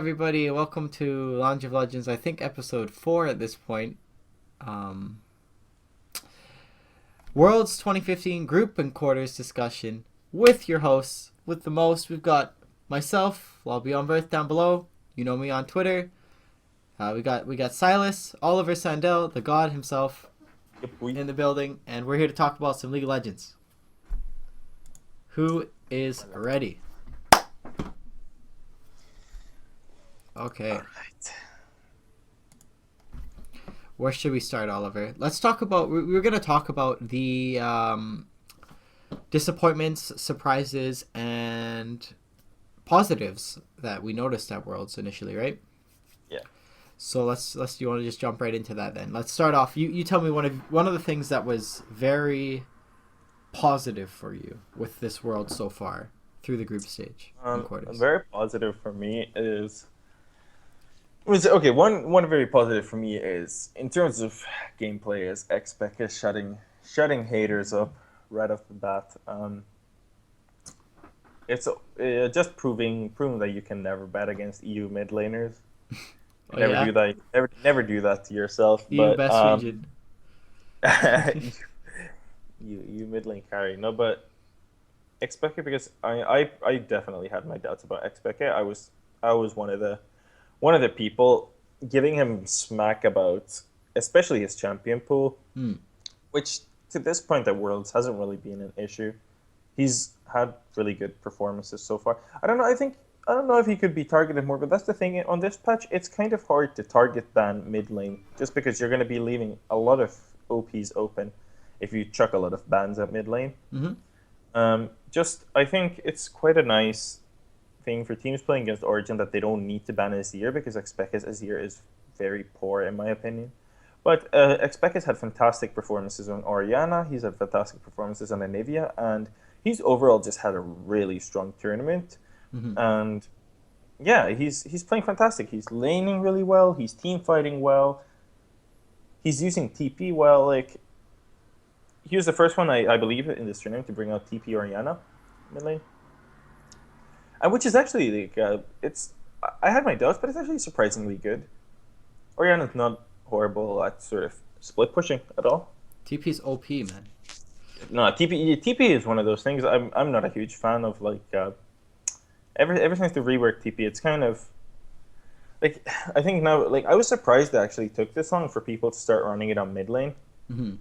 everybody? Welcome to Lounge of Legends. I think episode 4 at this point. Um, Worlds 2015 group and quarters discussion with your hosts. With the most, we've got myself. I'll be on Earth down below. You know me on Twitter. We got Silas, Oliver Sandell, the god himself, Yep, we. in the building, and we're here to talk about some League of Legends. Who is ready? Okay. All right. Where should we start, Oliver? Let's talk about. We're going to talk about the disappointments, surprises, and positives that we noticed at Worlds initially, right? Yeah. So let's. Do you want to just jump right into that then? Let's start off. You tell me one of the things that was very positive for you with this World so far through the group stage and quarters. Very positive for me was okay. One very positive for me is in terms of gameplay is Xpec is shutting haters up right off the bat. It's just proving that you can never bet against EU mid laners. Oh, Never yeah? do that. Never do that to yourself. You But best region. you mid lane carry no, but Xpec because I definitely had my doubts about Xpec. I was one of the people giving him smack about especially his champion pool, Hmm. which to this point at Worlds hasn't really been an issue. He's had really good performances so far. I don't know if he could be targeted more, but that's the thing on this patch. It's kind of hard to target ban mid lane just because you're going to be leaving a lot of OPs open if you chuck a lot of bans at mid lane. Mm-hmm. I think it's quite a nice thing for teams playing against Origin that they don't need to ban Azir because Xpec's Azir is very poor in my opinion. But Xpec has had fantastic performances on Orianna, he's had fantastic performances on Anivia, and he's overall just had a really strong tournament. Mm-hmm. And yeah, he's playing fantastic. He's laning really well, he's team fighting well, he's using TP well. Like, he was the first one, I believe, in this tournament to bring out TP Orianna mid lane. And which is actually like I had my doubts, but it's actually surprisingly good. Oriana's not horrible at sort of split pushing at all. TP's OP, man. No, TP is one of those things. I'm not a huge fan of like ever since the rework TP. It's kind of like I think now like I was surprised it actually took this long for people to start running it on mid lane. Mm-hmm.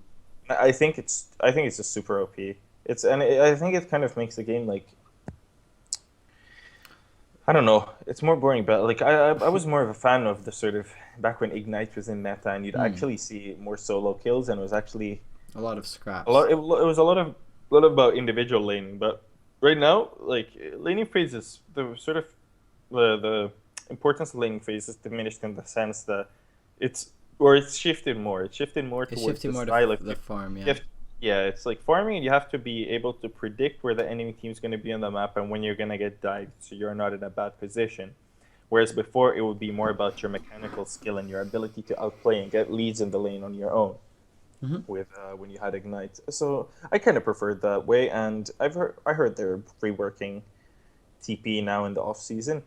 I think it's just super OP. I think it kind of makes the game like I don't know. It's more boring, but like I was more of a fan of the sort of back when Ignite was in meta, and you'd actually see more solo kills, and it was actually A lot of scraps. a lot. It was a lot about individual laning, but right now, like laning phase is the sort of the importance of laning phase is diminished in the sense that it's shifted more. It's shifted more It's towards shifting the more style to of the farm, you yeah. have, yeah, it's like farming, and you have to be able to predict where the enemy team is going to be on the map and when you're going to get died, so you're not in a bad position. Whereas before, it would be more about your mechanical skill and your ability to outplay and get leads in the lane on your own. Mm-hmm. With when you had Ignite, so I kind of preferred that way. And I heard they're reworking TP now in the off season,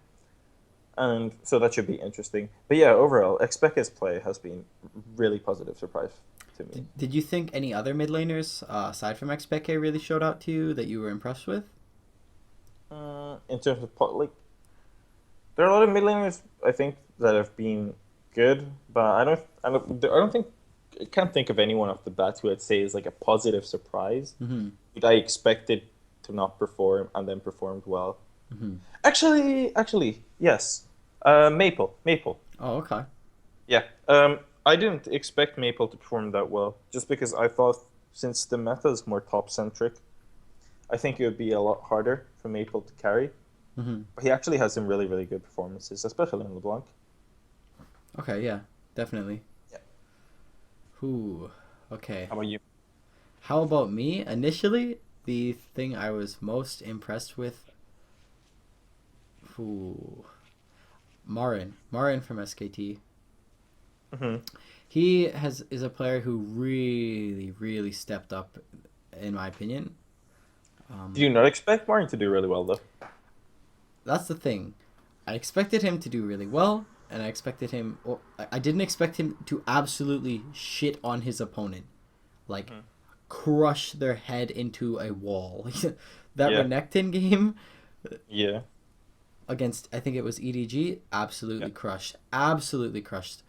and so that should be interesting. But yeah, overall, Xpec's play has been really positive surprise to me. Did you think any other mid laners, aside from XPK, really showed out to you that you were impressed with? In terms of like, there are a lot of mid laners I think that have been good, but I can't think of anyone off the bat who I'd say is like a positive surprise Mm-hmm. that I expected to not perform and then performed well. Mm-hmm. Actually, yes. Maple. Oh, okay. Yeah. I didn't expect Maple to perform that well, just because I thought since the meta is more top centric, I think it would be a lot harder for Maple to carry. Mm-hmm. But he actually has some really, really good performances, especially in LeBlanc. Okay, yeah, definitely. Yeah. Ooh, okay. How about you? How about me? Initially, the thing I was most impressed with, ooh, Marin from SKT. Mm-hmm. He is a player who really stepped up, in my opinion. Did you not expect Martin to do really well though? That's the thing. I expected him to do really well, and I expected him. Or I didn't expect him to absolutely shit on his opponent, like Hmm. crush their head into a wall. That Yeah, Renekton game yeah, against, I think it was EDG, yeah. absolutely crushed.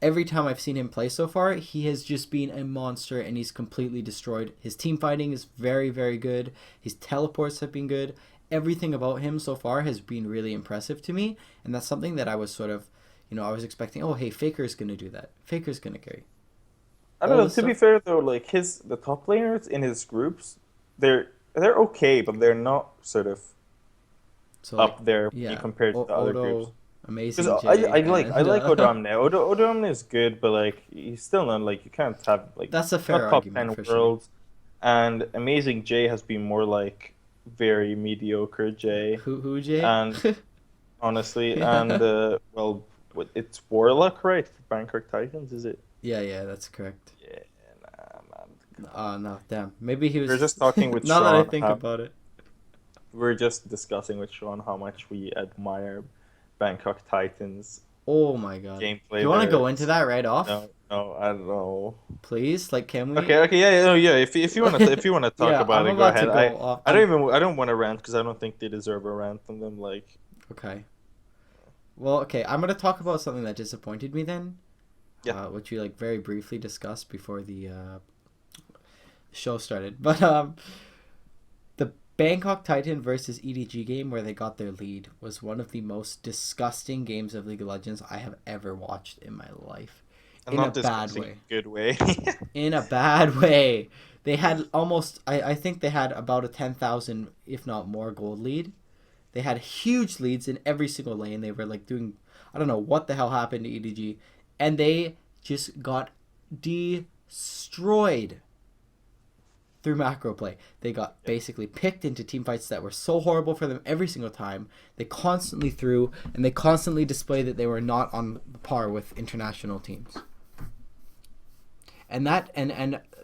Every time I've seen him play so far, he has just been a monster and he's completely destroyed. His team fighting is very, very good. His teleports have been good. Everything about him so far has been really impressive to me, and that's something that I was sort of, I was expecting, oh, hey, Faker's going to do that. Faker's going to carry. I don't All know. this To be stuff. fair though, like the top laners in his groups, they're okay, but they're not sort of So, like, up there when you yeah, compare to the other groups. Odo, Because Amazing J, I and like Odom now. Odom is good, but like he's still not like you can't have like that's a he's fair not top argument 10 for sure. worlds, and Amazing J has been more like very mediocre J, Who J? and honestly, and Yeah. it's Warlock, right? Bangkok Titans, is it? Yeah, that's correct. Yeah, nah, man, come on. Oh no, damn. Maybe he We were was. just talking with Now that I Sean think how about it. we were just discussing with Sean how much we admire Bangkok Titans Oh my god. Do you gameplay want to there. go into that right off, No, I don't know. please? Like, can we? Okay, yeah, no, yeah. If you want to if you want to talk Yeah, about I'm it, go about to ahead. go off. I don't want to rant because I don't think they deserve a rant from them. Like, Okay. Well, okay. I'm gonna talk about something that disappointed me then, yeah, which we like very briefly discussed before the show started. But the Bangkok Titan versus EDG game where they got their lead was one of the most disgusting games of League of Legends I have ever watched in my life, I'm in a not bad discussing in way. a good way. In a bad way. They had almost, I think they had about a 10,000, if not more, gold lead. They had huge leads in every single lane. They were like doing, I don't know what the hell happened to EDG. And they just got destroyed through macro play. They got Yeah. basically picked into team fights that were so horrible for them every single time. They constantly threw and they constantly displayed that they were not on par with international teams. And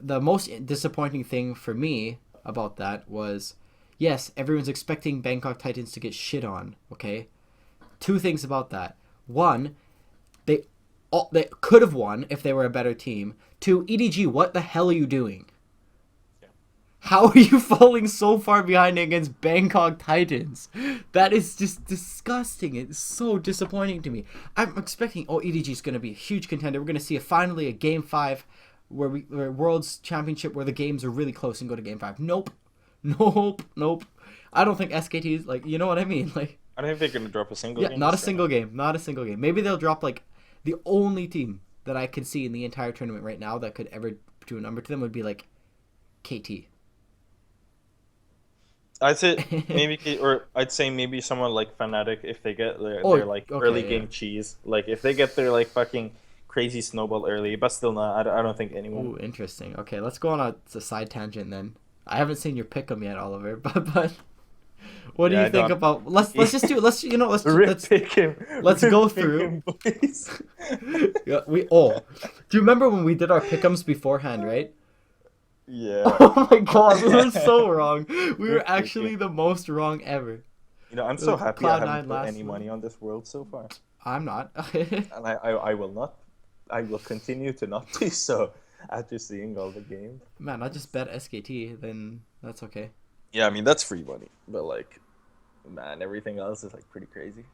the most disappointing thing for me about that was, yes, everyone's expecting Bangkok Titans to get shit on. Okay, two things about that. One, they they could have won if they were a better team. Two, EDG, what the hell are you doing? Yeah. How are you falling so far behind against Bangkok Titans? That is just disgusting. It's so disappointing to me. I'm expecting, EDG is going to be a huge contender. We're going to see finally a game five where World's Championship where the games are really close and go to game five. Nope. Nope. I don't think SKT is like, you know what I mean? Like, I don't think they're gonna drop a single yeah, game not a this tournament. single game. Not a single game. Maybe they'll drop like the only team that I could see in the entire tournament right now that could ever do a number to them would be like KT. I'd say or I'd say maybe someone like Fnatic if they get their Oh, like early okay, yeah. game cheese. Like if they get their like fucking crazy snowball early, but still not. I don't think anyone. Ooh, interesting. Okay, let's go on a side tangent then. I haven't seen your pick'em yet, Oliver, but what do Yeah, you I think don't. about? Let's just do. Let's you know. Rip pick him, Let's go rip pick through. him, boys. Yeah, do you remember when we did our pick'ems beforehand, right? Yeah, Oh my god, we were so wrong. We were rip pick him. actually the most wrong ever. You know, I'm so happy I Cloud haven't Nine put last any month. money on this world so far, I'm not. and I will not. I will continue to not do so after seeing all the games. Man, I just bet SKT, then that's okay. Yeah, I mean that's free money, but like, man, everything else is like pretty crazy.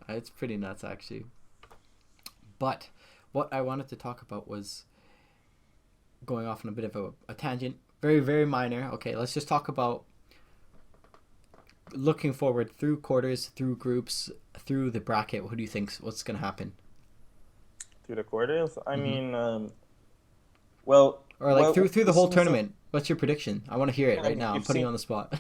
It's pretty nuts actually. But what I wanted to talk about was going off on a bit of a tangent. Very, very minor. Okay, let's just talk about looking forward through quarters, through groups, through the bracket. What do you think? What's going to happen? Through the quarters, I Hmm. mean, well, Or like through the we've whole seen so. tournament. What's your prediction? I want to hear it I right mean, now. I'm we've putting you seen on the spot.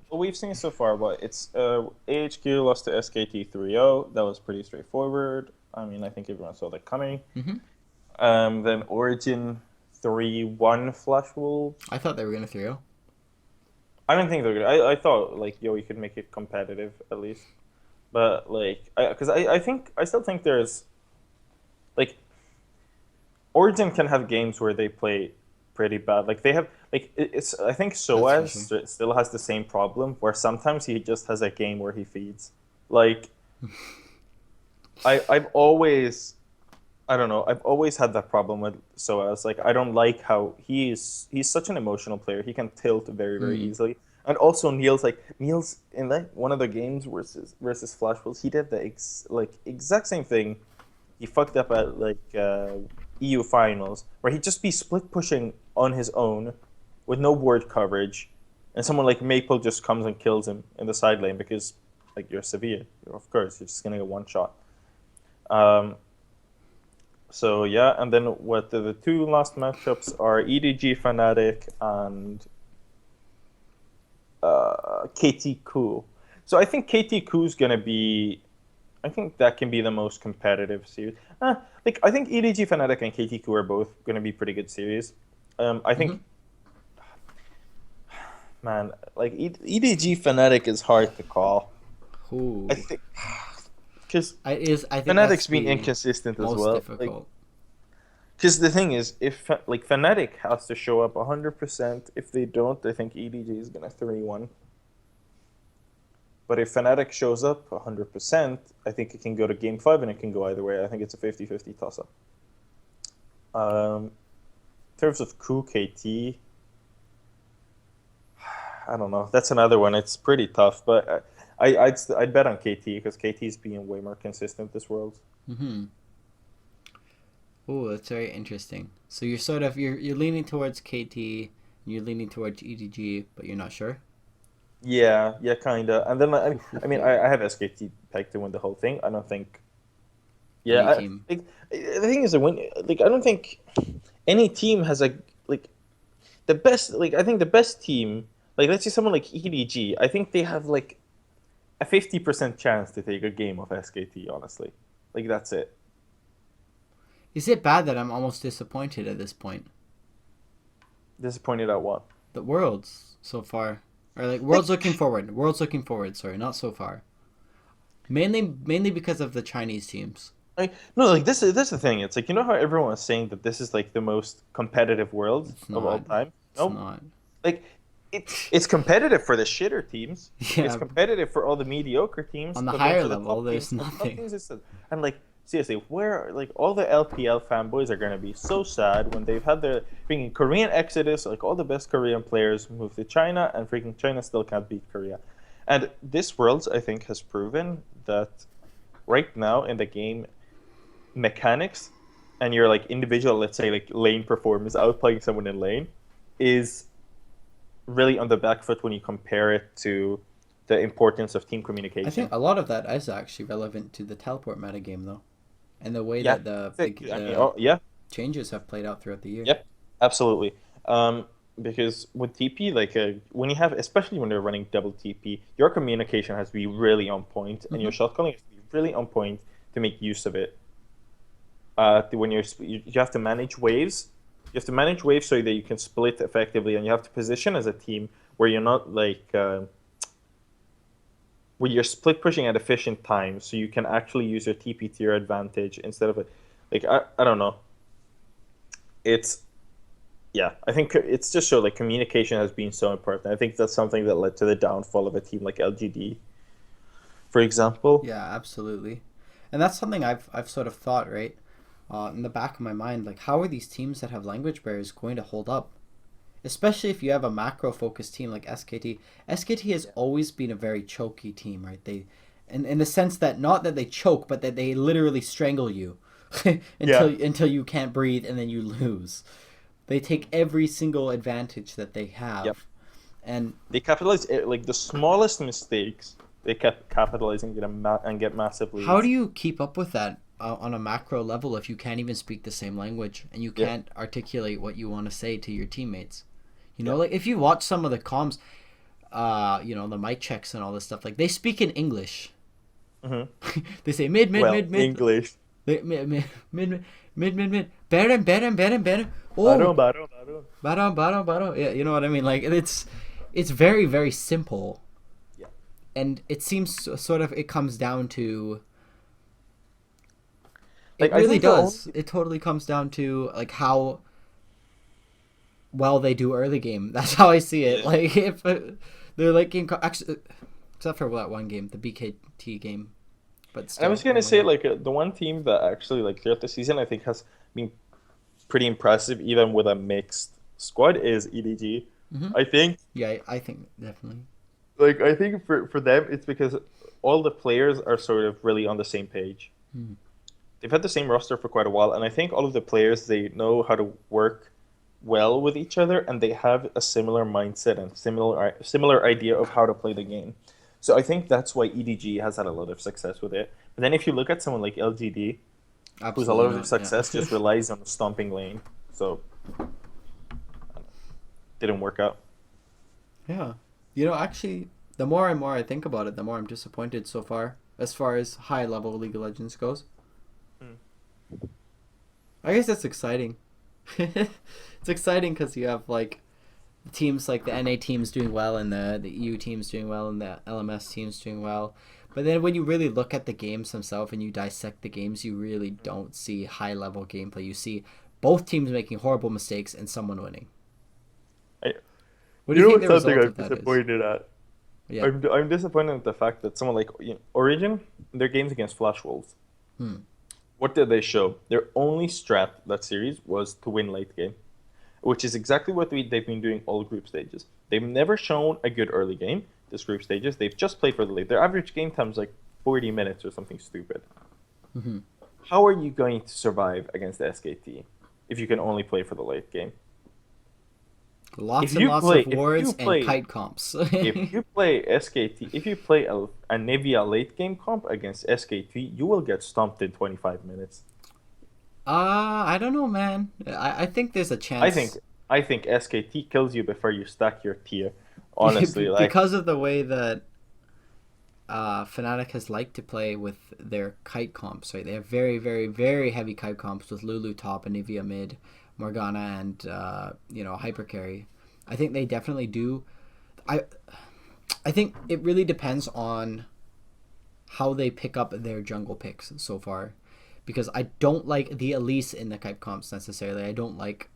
what we've seen so far, but it's AHQ lost to SKT 3-0. That was pretty straightforward. I mean, I think everyone saw that coming. Hmm. Then Origin 3-1 Flash Wolves. I thought they were going to 3-0. I don't think they're good. I thought like yo, you could make it competitive at least, but like, because I still think there's like Origin can have games where they play pretty bad. Like they have like it's I think That's for Soaz sure. still has the same problem where sometimes he just has a game where he feeds. Like I've always I don't know. I've always had that problem with Soas. Like, I don't like how he's such an emotional player. He can tilt very, very Mm. easily. And also Niels in like one of the games versus Flash Wolves, he did the exact same thing. He fucked up at like EU finals where he'd just be split pushing on his own with no board coverage, and someone like Maple just comes and kills him in the side lane because like you're Sevilla, of course you're just gonna get one shot. Um, so yeah, and then what the two last matchups are EDG Fnatic and KT Cool. So I think KT Cool's gonna be. I think that can be the most competitive series. Like I think EDG Fnatic and KT Cool are both gonna be pretty good series. I Hmm. think, man, like EDG Fnatic is hard to call. I Ooh. think because I think that's Fnatic's been the inconsistent as most well. Like difficult. because the thing is, if like Fnatic has to show up 100%, if they don't, I think EDG is gonna 3-1. But if Fnatic shows up 100%, I think it can go to game 5 and it can go either way. I think it's a 50-50 toss up. In terms of Coup KT, I don't know. That's another one. It's pretty tough, but I'd bet on KT because KT's being way more consistent this world. Hmm. Oh, that's very interesting. So you're sort of you're leaning towards KT, and you're leaning towards EDG, but you're not sure. Yeah, yeah, kinda. And then I Ooh. have SKT pegged to win the whole thing. I don't think. Yeah, Any team. like the thing is, like I don't think any team has like the best. Like I think the best team, like let's say someone like EDG, I think they have like a 50% chance to take a game of SKT. Honestly, like that's it. Is it bad that I'm almost disappointed at this point? Disappointed at what? The worlds so far, or like Like worlds looking forward. Worlds looking forward. Sorry, not so far. Mainly because of the Chinese teams. no, like this is the thing. It's like you know how everyone was saying that this is like the most competitive world It's of all not. time. It's No, not. like it's competitive for the shitter teams. It's Yeah. competitive for all the mediocre teams, On the but then higher for the level, top there's teams, nothing. and like seriously, where like all the LPL fanboys are gonna be so sad when they've had their freaking Korean exodus, like all the best Korean players move to China, and freaking China still can't beat Korea. And this Worlds, I think, has proven that right now in the game, mechanics and your like individual, let's say like lane performance, outplaying someone in lane, is really on the back foot when you compare it to the importance of team I think communication. a lot of that is actually relevant to the teleport metagame, though, and the way Yeah, that I mean, the oh yeah, changes have played out throughout the year. yep, absolutely. Because with TP, like when you have, especially when you're running double TP, your communication has to be really on point, and Hmm. your shot calling has to be really on point to make use of it. When you have to manage waves, you have to manage waves so that you can split effectively, and you have to position as a team where you're not like where you're split pushing at efficient times, so you can actually use your TP to your advantage instead of like I don't know. It's yeah, I think it's just so like communication has been so important. I think that's something that led to the downfall of a team like LGD, for example. Yeah, absolutely, and that's something I've sort of thought, right, in the back of my mind, like how are these teams that have language barriers going to hold up? Especially if you have a macro focused team like SKT. SKT has Yeah. always been a very choky team, right? In the sense that not that they choke, but that they literally strangle you Yeah. until you can't breathe and then you lose. They take every single advantage that they Yep. have, and They capitalize like the smallest mistakes. They kept capitalizing and get massive how do leads. you keep up with that on a macro level if you can't even speak the same language and you Yeah. can't articulate what you want to say to your teammates? You know, Yeah. like if you watch some of the comms, the mic checks and all this stuff. Like they speak in English. Hmm. They say mid, mid, Well, mid, mid, English. mid, mid, mid, mid, mid, mid, mid. Baron, Baron, Baron, Baron. Oh, Baron, Baron, Baron. Baron, Baron, Baron. Yeah, you know what I mean. Like it's very, very simple, Yeah. and it seems sort of it comes down to. It Like I really think the does. only It totally comes down to like how well they do early game. That's how I see it. yeah. Like if they're like game actually, except for that one game, the BKT game but And I was still, oh gonna my say god. like the one team that actually like throughout the season I think has been pretty impressive even with a mixed squad is EDG. Hmm. I think Yeah, I think definitely. I think for them it's because all the players are sort of really on the same page. Hmm. They've had the same roster for quite a while, and I think all of the players they know how to work well with each other, and they have a similar mindset and similar idea of how to play the game. So I think that's why EDG has had a lot of success with it. But then if you look at someone like LGD, whose a lot Absolutely of their not. Yeah. success just relies on stomping lane, so didn't work out. Yeah. Actually, the more and more I think about it, the more I'm disappointed so far as high level League of Legends goes. Hmm. I guess that's exciting. It's exciting because you have like teams like the NA teams doing well and the EU teams doing well and the LMS teams doing well. But then when you really look at the games themselves and you dissect the games, you really don't see high level gameplay. You see both teams making horrible mistakes and someone winning. I, What do you you know think what's the something result I'm of that is? disappointed at? Yeah. I'm disappointed at the fact that someone like Origin, their games against Flash Wolves, Hmm. what did they show? Their only strat that series was to win late game, which is exactly what they've been doing all group stages. They've never shown a good early game, this group stages. They've just played for the late. Their average game time is like 40 minutes or something stupid. Hmm. How are you going to survive against SKT if you can only play for the late game? Lots and lots of If you words and play kite comps. if you play SKT, if you play a Nivea late game comp against SKT, you will get stomped in 25 minutes. I don't know, man. I think there's a I think chance I think SKT kills you before you stack your tier. Honestly, like because of the way that Fnatic has liked to play with their kite comps, right? They have very, very, very heavy kite comps with Lulu top, Anivia mid, Morgana, and hyper carry. I think they definitely do. I I think it really depends on how they pick up their jungle picks so far, because I don't like the Elise in the kite comps necessarily. I don't like.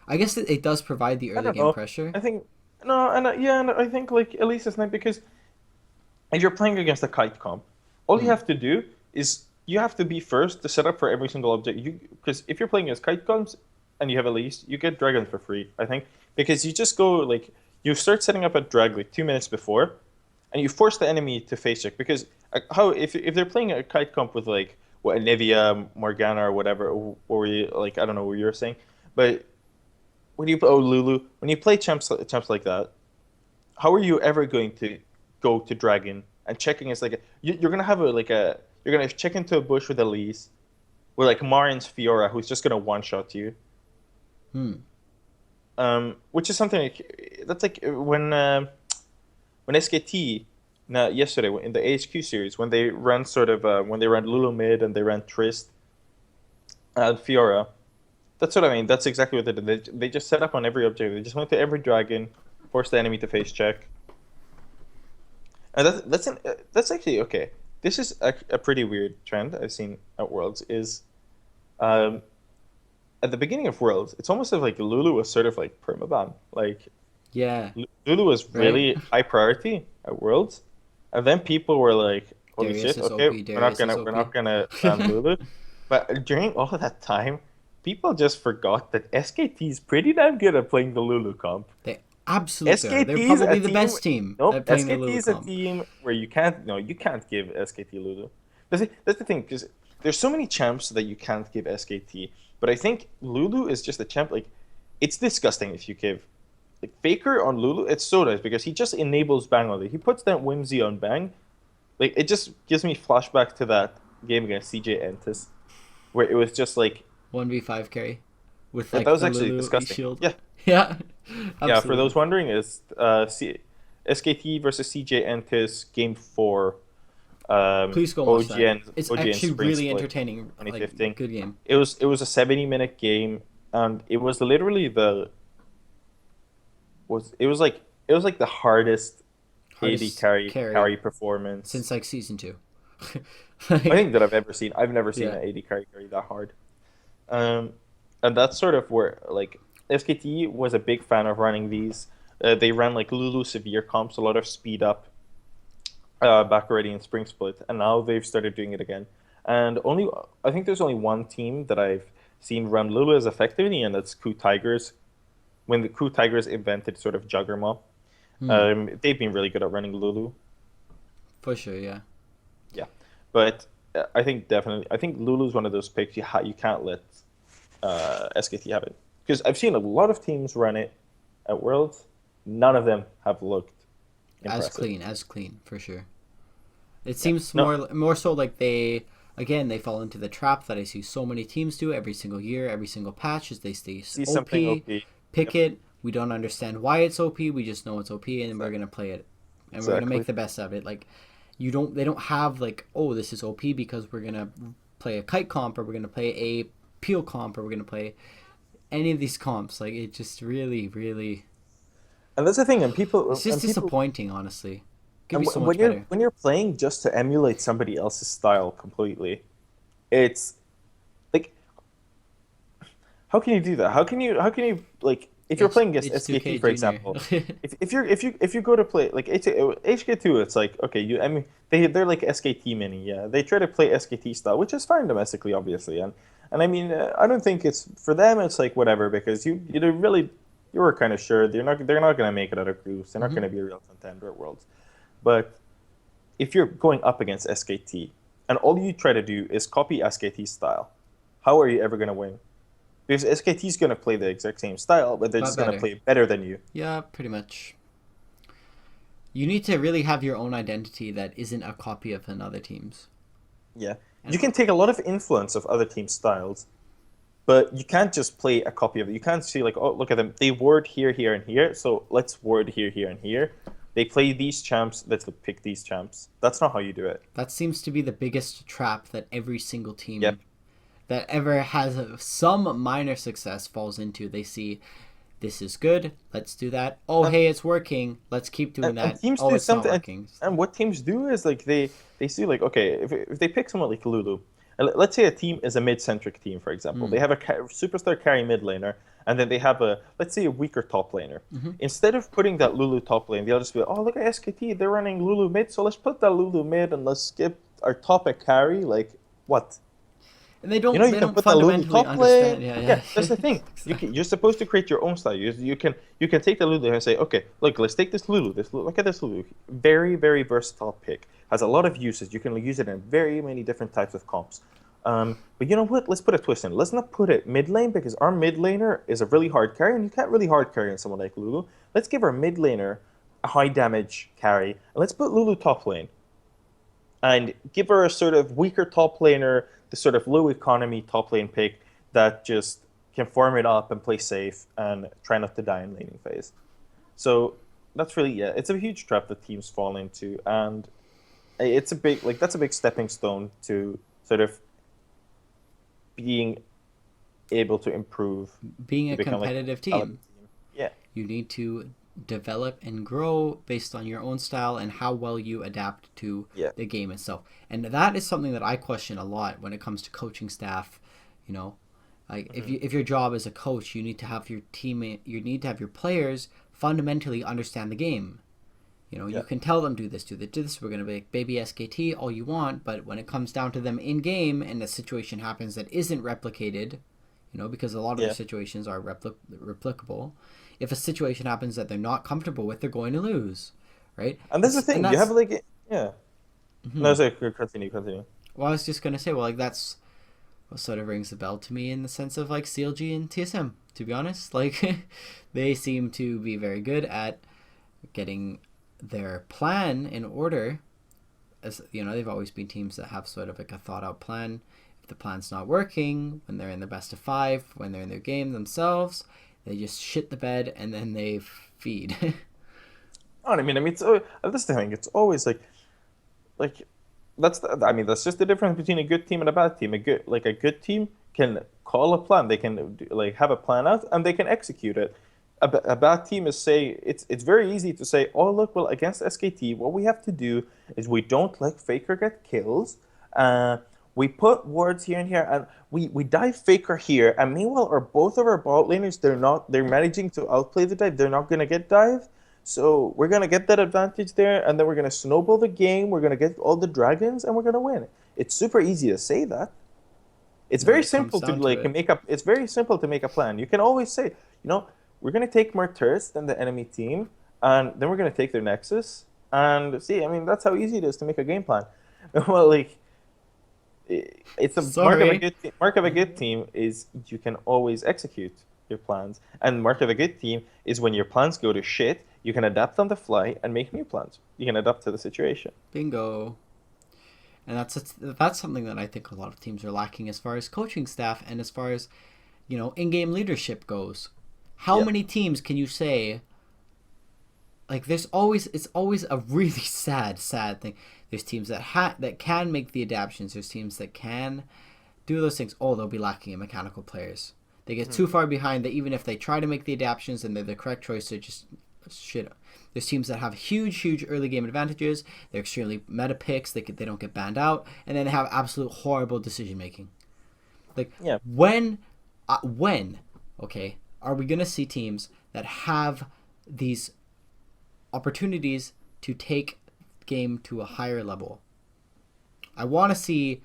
I guess it does provide the I early don't game know. pressure. I think no, and yeah, and I think like at least it's not because if you're playing against a kite comp, all you Hmm. have to do is you have to be first to set up for every single object. You because if you're playing against kite comps and you have Elise, you get dragon for free. I think because you just go like you start setting up a drag like 2 minutes before, and you force the enemy to face check because how if they're playing a kite comp with like what Nivea, Morgana or whatever, or you like I don't know what you were saying, but when you Lulu when you play champs like that, how are you ever going to go to dragon and checking is like you're gonna have you're gonna check into a bush with Elise with like Marin's Fiora who's just gonna one shot you, Hmm. which is something that's like when SKT now yesterday in the AHQ series when they ran when they ran Lulu mid and they ran Trist and Fiora. That's what I mean. That's exactly what they did. They just set up on every object. They just went to every dragon, forced the enemy to face check. And that's actually okay. This is a pretty weird trend I've seen at Worlds. Is um, at the beginning of Worlds, it's almost as like Lulu was sort of like permaban. Like Yeah. Lulu was Right. really high priority at Worlds, and then people were like, "Holy Darius shit! is Okay, OP. Darius is we're OP. not gonna ban Lulu." But during all of that time, people just forgot that SKT is pretty damn good at playing the Lulu comp. They absolutely are. They're SKT is a probably the team. best team Nope, at playing the SKT Lulu is a comp. team where you can't give SKT Lulu. That's the thing because there's so many champs that you can't give SKT. But I think Lulu is just a champ. Like, it's disgusting if you give like Faker on Lulu. It's so nice because he just enables Bang on it. He puts that Whimsy on Bang. Like, it just gives me flashback to that game against CJ Entis where it was just like 1v5 carry with that like was the actually Lulu disgusting. shield. Yeah, Yeah, yeah. For those absolutely. wondering, is SKT versus CJ Entis game four Please go watch that. It's OGN actually Spring really Split entertaining. Like 2015. good game. It was a 70-minute game and it was like the hardest AD Hardest carry carry performance since like season two. I Like think that I've ever seen. I've never seen yeah, an AD carry that hard. Um, and that's sort of where like SKT was a big fan of running these. They ran like Lulu severe comps, a lot of speed up. back already in Spring Split, and now they've started doing it again. And only I think there's only one team that I've seen run Lulu as effectively, and that's Coup Tigers. When the Coup Tigers invented sort of Juggernaut, Hmm. they've been really good at running Lulu. For sure, yeah. Yeah, but I think definitely, I think Lulu's one of those picks you can't let SKT have it because I've seen a lot of teams run it at Worlds. None of them have looked impressive. As clean, for sure. It Yeah, seems no, more so like they again they fall into the trap that I see so many teams do every single year, every single patch is they stay see something OP, OP. pick Yep, it. We don't understand why it's OP. We just know it's OP, and we're exactly. gonna play it, and we're gonna make Exactly. the best of it. Like you don't they don't have like, oh, this is OP because we're gonna play a kite comp, or we're gonna play a peel comp, or we're gonna play any of these comps. Like it just really And that's the thing, it's just and people, disappointing, honestly. Could and be so when much better. you're playing just to emulate somebody else's style completely, it's like how can you do that? How can you like if you're playing against SKT H2K for Junior. example, if you go to play like HK2, it's like okay, they're like SKT mini, yeah. They try to play SKT style, which is fine domestically, obviously, and I mean I don't think it's for them. It's like whatever because you really you were kind of sure they're not gonna make it out of groups. They're not Hmm. gonna be a real contender at Worlds, but if you're going up against SKT and all you try to do is copy SKT style, how are you ever gonna win? Because SKT is going to play the exact same style, but they're But just going to better. play better than you. Yeah, pretty much. You need to really have your own identity that isn't a copy of another team's. Yeah. And You can take a lot of influence of other teams' styles, but you can't just play a copy of it. You can't see like, oh, look at them. They ward here, here, and here. So let's ward here, here, and here. They play these champs. Let's pick these champs. That's not how you do it. that seems to be the biggest trap that every single Yep. team that ever has some minor success falls into. They see this is good, let's do that. Oh, And hey, it's working. Let's keep doing and that. teams Oh, do it's not something, working. and what teams do is like they see like okay, if they pick someone like Lulu, and let's say a team is a mid-centric team, for example, they Hmm. have a superstar carry mid laner, and then they have a let's say a weaker top laner. Hmm. Instead of putting that Lulu top lane, they'll just be like, oh look at SKT, they're running Lulu mid, so let's put that Lulu mid and let's skip our top at carry. Like what? And they You know, don't you they can don't put that Lulu fundamentally top lane. understand. Yeah, Yeah, yeah. that's the thing. Exactly. You're supposed to create your own style. You can take the Lulu and say, okay, look, let's take this Lulu. Look at this Lulu. Very versatile pick. Has a lot of uses. You can use it in very many different types of comps. But you know what? Let's put a twist in. Let's not put it mid lane because our mid laner is a really hard carry, and you can't really hard carry on someone like Lulu. Let's give our mid laner a high damage carry, and let's put Lulu top lane and give her a sort of weaker top laner, the sort of low economy top lane pick that just can farm it up and play safe and try not to die in laning phase. So that's really yeah, it's a huge trap that teams fall into, and it's a big like that's a big stepping stone to sort of being able to improve Being to a become like competitive a relevant team, team. Yeah. you need to develop and grow based on your own style and how well you adapt to Yeah. the game itself. And that is something that I question a lot when it comes to coaching staff. You know, like Hmm. if your job as a coach, you need to have your team, you need to have your players fundamentally understand the game. You know, you Yeah. can tell them do this, do this, do this. We're gonna be baby SKT all you want, but when it comes down to them in game and a situation happens that isn't replicated, you know, because a lot of their Yeah. situations are replicable. If a situation happens that they're not comfortable with, they're going to lose, right? And that's the And thing. You have that's like yeah. No, hmm sorry, continue. well, I was just gonna say, well, like that's what sort of rings a bell to me in the sense of like CLG and TSM. To be honest, like they seem to be very good at getting their plan in order. As you know, they've always been teams that have sort of like a thought out plan. If the plan's not working, when they're in the best of five, when they're in their game themselves, they just shit the bed and then they feed. I mean, that's the thing. It's always like I mean that's just the difference between a good team and a bad team. A good team can call a plan. They can like have a plan out and they can execute it. A bad team is say it's very easy to say, oh look, well against SKT, what we have to do is we don't let Faker get kills. Uh, we put wards here and here, and we dive Faker here. And meanwhile, both of our bot laners they're managing to outplay the dive. They're not gonna get dived. So we're gonna get that advantage there, and then we're gonna snowball the game. We're gonna get all the dragons, and we're gonna win. It's super easy to say that. It's When very it comes simple to down to like it, make up. It's very simple to make a plan. You can always say, we're gonna take more turrets than the enemy team, and then we're gonna take their nexus. And see, I mean, that's how easy it is to make a game plan. Well, like it's a mark of a sorry. good mark of a good team is you can always execute your plans, and mark of a good team is when your plans go to shit, you can adapt on the fly and make new plans. You can adapt to the situation. Bingo. And that's something that I think a lot of teams are lacking as far as coaching staff and as far as in-game leadership goes. How Yeah. many teams can you say? Like it's always a really sad thing. There's teams that can make the adaptations. There's teams that can do those things. Oh, they'll be lacking in mechanical players. They get too far behind that even if they try to make the adaptations and they're the correct choice, they're just shit. There's teams that have huge early game advantages. They're extremely meta picks. They don't get banned out, and then they have absolute horrible decision making. Like Yeah. when okay, are we gonna see teams that have these opportunities to take the game to a higher level? I want to see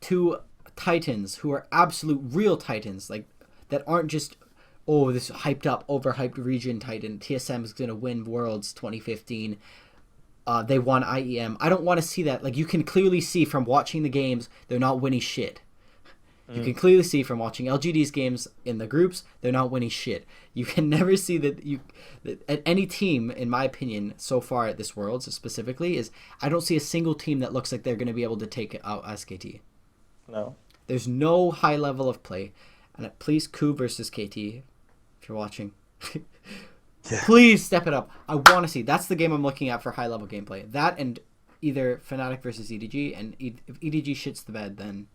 two titans who are absolute real titans, like that aren't just this hyped up, overhyped region titan. TSM is gonna win Worlds 2015. They won IEM. I don't want to see that. Like you can clearly see from watching the games, they're not winning shit. You can clearly see from watching LGD's games in the groups, they're not winning shit. You can never see that at any team, in my opinion, so far at this Worlds specifically, is I don't see a single team that looks like they're going to be able to take out SKT. No. There's no high level of play. And please, Ku versus KT, if you're watching. Yeah. Please step it up. I want to see. That's the game I'm looking at for high level gameplay. That and either Fnatic versus EDG, and if EDG shits the bed, then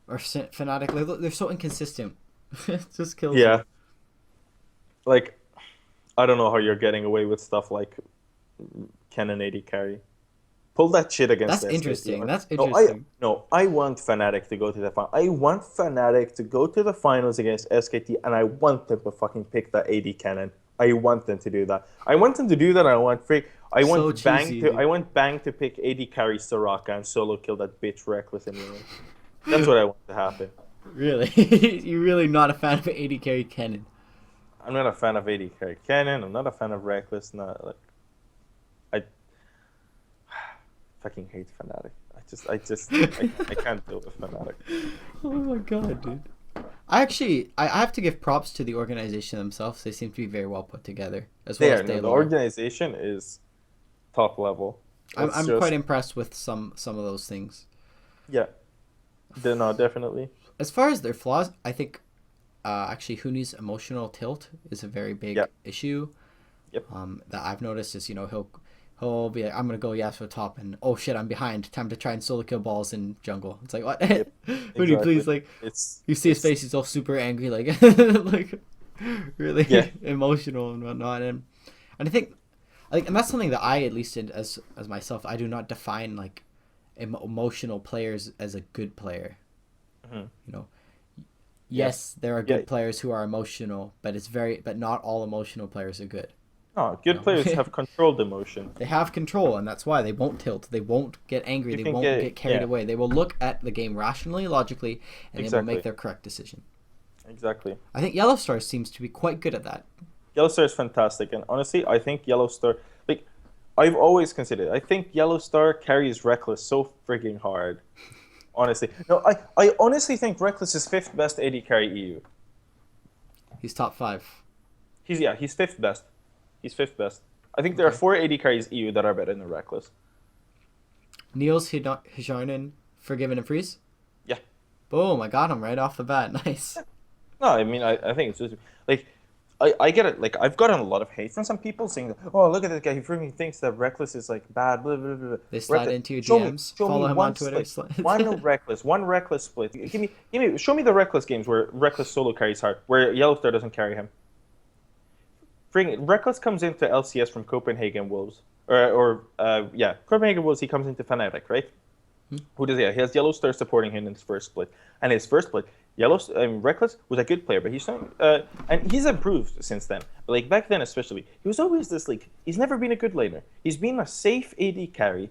or Fnatic, they're so inconsistent. It just kills Yeah. me. Like I don't know how you're getting away with stuff like Canon 80 carry. Pull that shit against That's the SKT. interesting. That's No, I interesting. no, I want Fnatic to go to the final. I want Fnatic to go to the finals against SKT, and I want them to fucking pick that AD cannon. I want them to do that. I want them to do that. And I want Freak. So cheesy, dude. I want Bang to pick AD carry Soraka and solo kill that bitch Reckless in the end. That's what I want to happen. Really? You're really not a fan of 80 carry Kennen. I'm not a fan of AD carry Cannon. I'm not a fan of Reckless. Not like I fucking hate Fnatic. I can't deal with Fnatic. Oh my god, dude. I have to give props to the organization themselves. They seem to be very well put together, as well There, as no, the Daylor. organization is top level. I'm quite impressed with some of those things. Yeah. No, definitely. As far as their flaws, I think actually Huni's emotional tilt is a very big Yep. issue. Yep. That I've noticed is he'll be like, I'm gonna go Yasuo top, and oh shit, I'm behind. Time to try and solo kill balls in jungle. It's like what? Yep. Huni, Exactly. please, like It's you see his it's- face, he's all super angry, like like really Yeah. emotional and whatnot, and I think like and that's something that I at least did as myself. I do not define like emotional players as a good player. Mhm. You know, yes, there are good Yeah. players who are emotional, but not all emotional players are good. No, good No. players have controlled emotion. They have control, and that's why they won't tilt. They won't get angry. You They can won't get- get carried yeah. away. They will look at the game rationally, logically, and they will Exactly. make their correct decision. Exactly. I think Yellow Star seems to be quite good at that. Yellowstar is fantastic, and honestly, I think Yellowstar, like, I've always considered, I think Yellowstar carries Reckless so frigging hard. Honestly, no, I honestly think Reckless is fifth best AD carry EU. He's top 5. He's fifth best. He's fifth best. I think there are Okay. 4 AD carries EU that are better than Reckless. Niels Hijarnen, Forgiven and Freeze. Yeah. Boom! I got him right off the bat. Nice. No, I mean, I think it's just like I get it. Like I've gotten a lot of hate from some people saying, that, "Oh, look at this guy. He freaking thinks that Reckless is like bad." Blah blah blah. Blah. They slide Reckless- into your show me- DMs. show me Follow him one on Twitter. split. One Reckless split. Give me. Show me the Reckless games where Reckless solo carries hard, where Yellowstar doesn't carry him. Freaking Reckless comes into LCS from Copenhagen Wolves, Copenhagen Wolves. He comes into Fnatic, right? Who does he have? He has Yellowstar supporting him in his first split, and his first split, Reckless was a good player, but and he's improved since then. But like back then, especially, he was always this like he's never been a good laner. He's been a safe AD carry,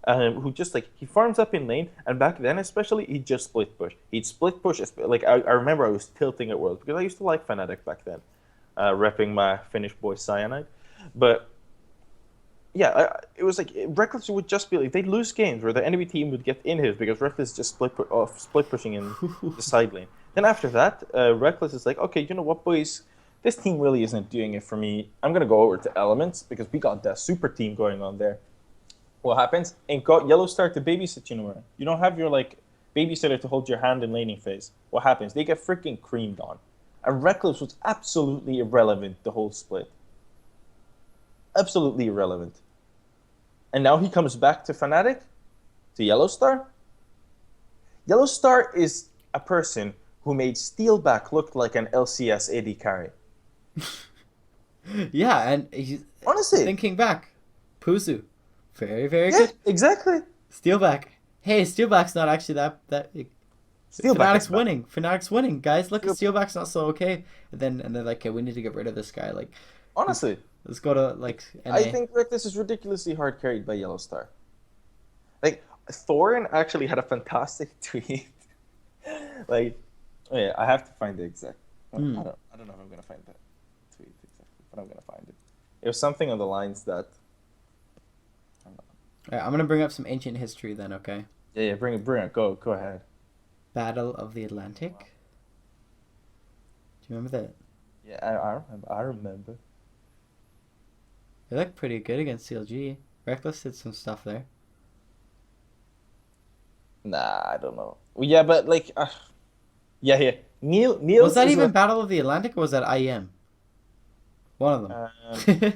who just like he farms up in lane. And back then, especially, he'd just split push. He'd split push. Like I remember, I was tilting at Worlds because I used to like Fnatic back then, repping my Finnish boy Cyanide, but. Yeah, it was like Reckless would just be like they'd lose games where the enemy team would get in his because Reckless just split pushing in the side lane. Then after that, Reckless is like, okay, you know what, boys, this team really isn't doing it for me. I'm gonna go over to Elements because we got that super team going on there. What happens? And got Yellow start to babysit you nowhere. You don't have your like babysitter to hold your hand in laning phase. What happens? They get freaking creamed on, and Reckless was absolutely irrelevant the whole split. Absolutely irrelevant. And now he comes back to Fnatic, to Yellowstar. Yellowstar is a person who made Steelback look like an LCS AD carry. Yeah, and he's Honestly. thinking back. Puzu. Very, very Yeah, good. exactly. Steelback. Hey, Steelback's not actually that Steelback Fnatic's winning. Fnatic's winning. Guys, look at Steel- Steelback's not so okay. And they're like, okay, we need to get rid of this guy. Like Honestly. let's go to like NA. I think Reckless is ridiculously hard carried by Yellowstar. Like, Thorin actually had a fantastic tweet. Like, oh yeah, I have to find the exact. I don't know if I'm gonna find that tweet exactly, but I'm gonna find it. It was something on the lines that. Alright, I'm gonna bring up some ancient history then, okay? Yeah, bring it. Go ahead. Battle of the Atlantic. Do you remember that? Yeah, I remember. They looked pretty good against CLG. Reckless did some stuff there. Nah, I don't know. Well, yeah, but like, yeah. Neil Was that even Battle of the Atlantic or was that IEM? One of them.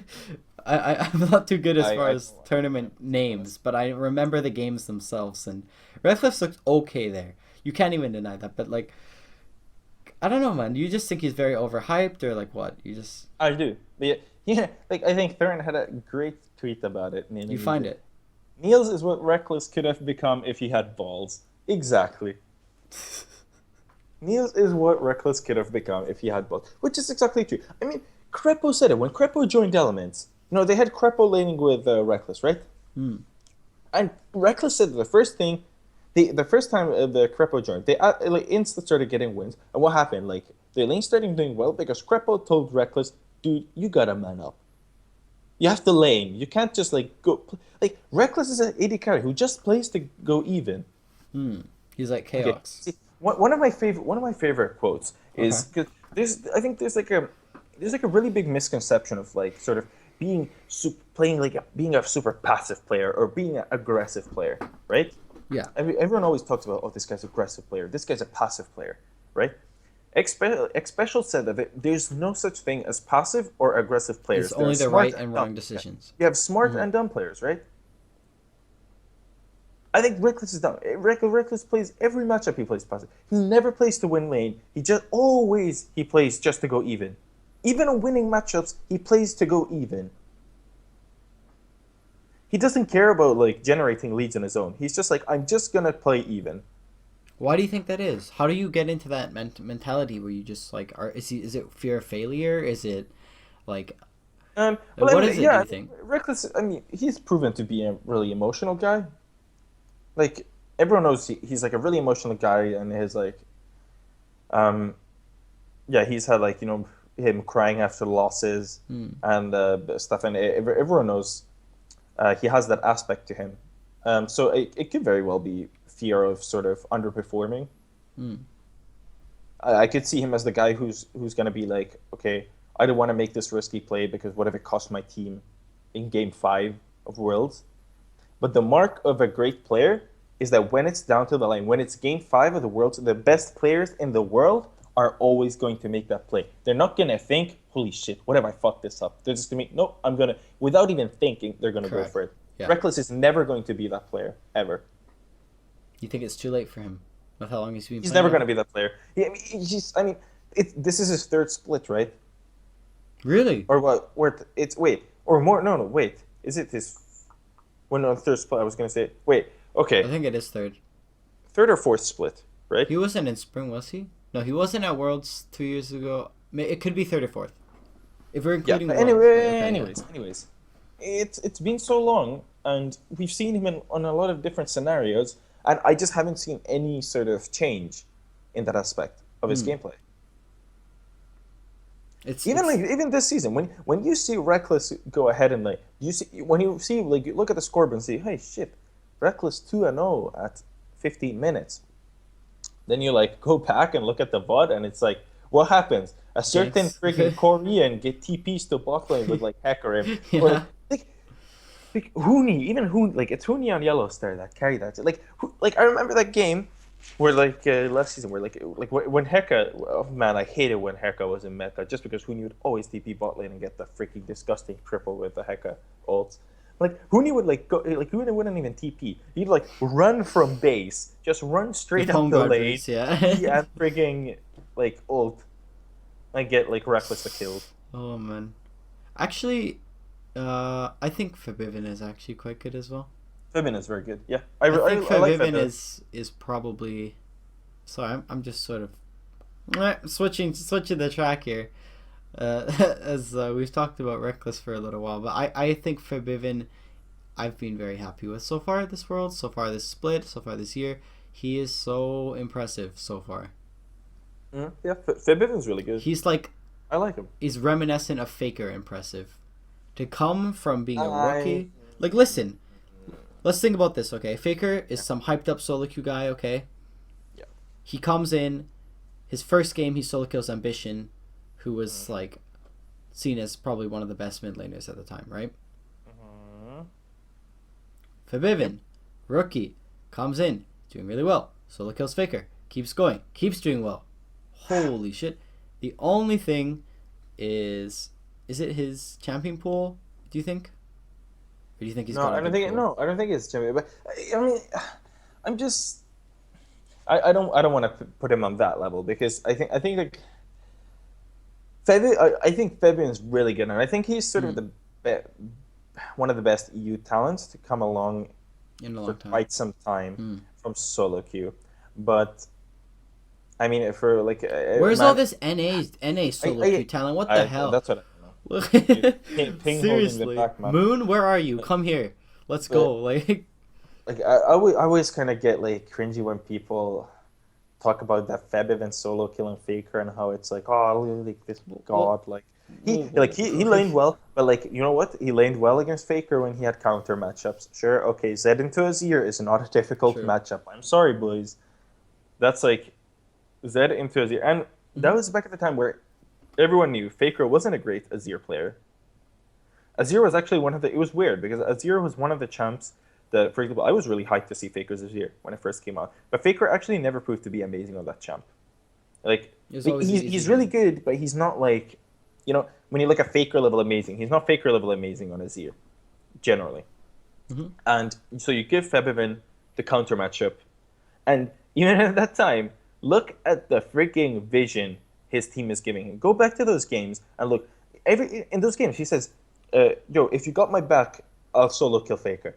I'm not too good as far as tournament names, but I remember the games themselves, and Reckless looked okay there. You can't even deny that, but like, I don't know, man. You just think he's very overhyped, or like what? You just... I do. But yeah, like I think Theron had a great tweet about it. You find it. Niels is what Reckless could have become if he had balls. Exactly. Niels is what Reckless could have become if he had balls, which is exactly true. I mean, Crepo said it when Crepo joined Elements. You know, they had Crepo laning with Reckless, right? And Reckless said the first time the Crepo joined, they like instant started getting wins. And what happened? Like the lane started doing well because Crepo told Reckless, "Dude, you gotta man up. You have to lane. You can't just like go like Reckless is an AD carry who just plays to go even." He's like Chaos. Okay. See, one of my favorite quotes is because there's like a really big misconception of like sort of being being a super passive player or being an aggressive player, right? Yeah. Everyone always talks about, oh, this guy's an aggressive player, this guy's a passive player, right? Special said that there's no such thing as passive or aggressive players. It's only the right and wrong decisions. You have smart and dumb players, right? I think Reckless is dumb. Reckless plays every matchup he plays passive. He never plays to win lane. He plays just to go even. Even in winning matchups, he plays to go even. He doesn't care about like generating leads on his own. He's just like, I'm just gonna play even. Why do you think that is? How do you get into that mentality where you just like is it fear of failure? Is it like what is it? Do you think? Reckless. I mean, he's proven to be a really emotional guy. Like everyone knows, he's like a really emotional guy, and his like, he's had like him crying after losses and stuff, and everyone knows he has that aspect to him. So it could very well be fear of sort of underperforming. I could see him as the guy who's going to be like, okay, I don't want to make this risky play because what if it costs my team in Game 5 of Worlds? But the mark of a great player is that when it's down to the line, when it's Game 5 of the Worlds, the best players in the world are always going to make that play. They're not going to think, holy shit, what if I fuck this up? They're just going to nope, I'm going to, without even thinking, they're going to go for it. Yeah. Reckless is never going to be that player, ever. You think it's too late for him with how long he's been playing? He's never going to be that player. This is his third split, right? Really? Or what? Is it his... Well, no, third split, I was going to say... Okay. I think it is third. Third or fourth split, right? He wasn't in spring, was he? No, he wasn't at Worlds 2 years ago. It could be third or fourth. If we're Yeah, including but Worlds. anyway, But okay, yeah. anyways, it's been so long, and we've seen him on a lot of different scenarios, and I just haven't seen any sort of change in that aspect of his Hmm. gameplay. Even this season, when you see Reckless go ahead and like you see when you see like you look at the scoreboard and see, hey shit, Reckless 2-0 at 15 minutes. Then you like go back and look at the VOD, and it's like, what happens? A certain Ganks. freaking Korean get TPs to bot lane with like Hacker him, or Yeah. like Hooney, even Hoon, like it's Hooney on Yellow Star that carried that. Like, like I remember that game where like last season where like when Heka, oh man, I hated when Heka was in meta just because Hooney would always TP bot lane and get the freaking disgusting triple with the Heka ults. Like Hooney would like go like Hooney wouldn't even TP. He'd like run from base, just run With straight up home the guard lane, boots, yeah. TP and frigging like ult, and get like Reckless the kill. Oh man. Actually, I think Fabiven is actually quite good as well. Fibin is very good. Yeah, I think I like Fabiven Fibin. is probably. Sorry, I'm just sort of switching the track here. As we've talked about Reckless for a little while, but I think Fabiven, I've been very happy with so far this world, so far this split, so far this year. He is so impressive so far. Yeah, Fibin's really good. He's like I like him. he's reminiscent of Faker impressive. To come from being a I rookie, like listen, let's think about this, okay? Faker is some hyped up solo queue guy, okay? Yeah. He comes in, his first game he solo kills Ambition, who was like seen as probably one of the best mid laners at the time, right? Fabiven, rookie, comes in, doing really well. Solo kills Faker, keeps going, keeps doing well. Holy shit. The only thing is it his champion pool, do you think? Or do you think he's No, got a I don't good think pool? no, I don't think it's Jimmy. But I mean, I'm just I don't want to put him on that level because I think like I think Fabian's really good, and I think he's sort of Mm, the one of the best EU talents to come along in a for long time. quite some time Mm. from solo queue. But I mean, for like Where's all man, this NA solo I, queue talent? What the hell? that's what I don't know. Look, Ping holding the seriously, back, man. Moon, where are you? Come here. Let's go. But Like, like I always kind of get like cringy when people talk about that Feb and solo killing Faker and how it's like, oh, like this well, god, like he laned well, but like you know what, he laned well against Faker when he had counter matchups. Sure, okay, Zed into Azir is not a difficult true. matchup. I'm sorry, boys, that's like Zed into Azir, and that Mhm. was back at the time where everyone knew Faker wasn't a great Azir player. Azir was actually one of the. It was weird because Azir was one of the champs that, for example, I was really hyped to see Faker's Azir when it first came out, but Faker actually never proved to be amazing on that champ. Like, It was like always an easy he's really game. good, but he's not like, when you look at Faker level amazing, he's not Faker level amazing on Azir, generally. Mhm. And so you give Febiven the counter matchup, and even at that time, look at the freaking vision his team is giving him. Go back to those games and look. In those games, he says, "Yo, if you got my back, I'll solo kill Faker."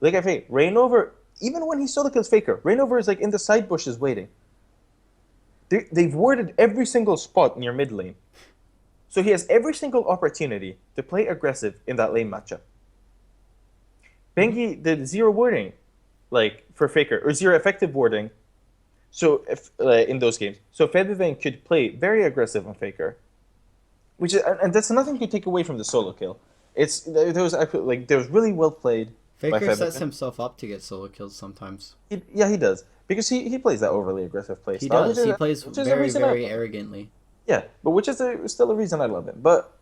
Like I say, Rainover, even when he solo kills Faker, Rainover is like in the side bushes waiting. They've warded every single spot near mid lane, so he has every single opportunity to play aggressive in that lane matchup. Bengi did zero warding, like for Faker, or zero effective warding. So if in those games, so Febiven could play very aggressive on Faker, which is, and that's nothing you take away from the solo kill. There was really well played by Faker sets Febiven. himself up to get solo kills sometimes. Yeah, he does because he plays that overly aggressive play He style, does. He plays which is a very, reason I very love him. arrogantly. Yeah, but which is still a reason I love him. But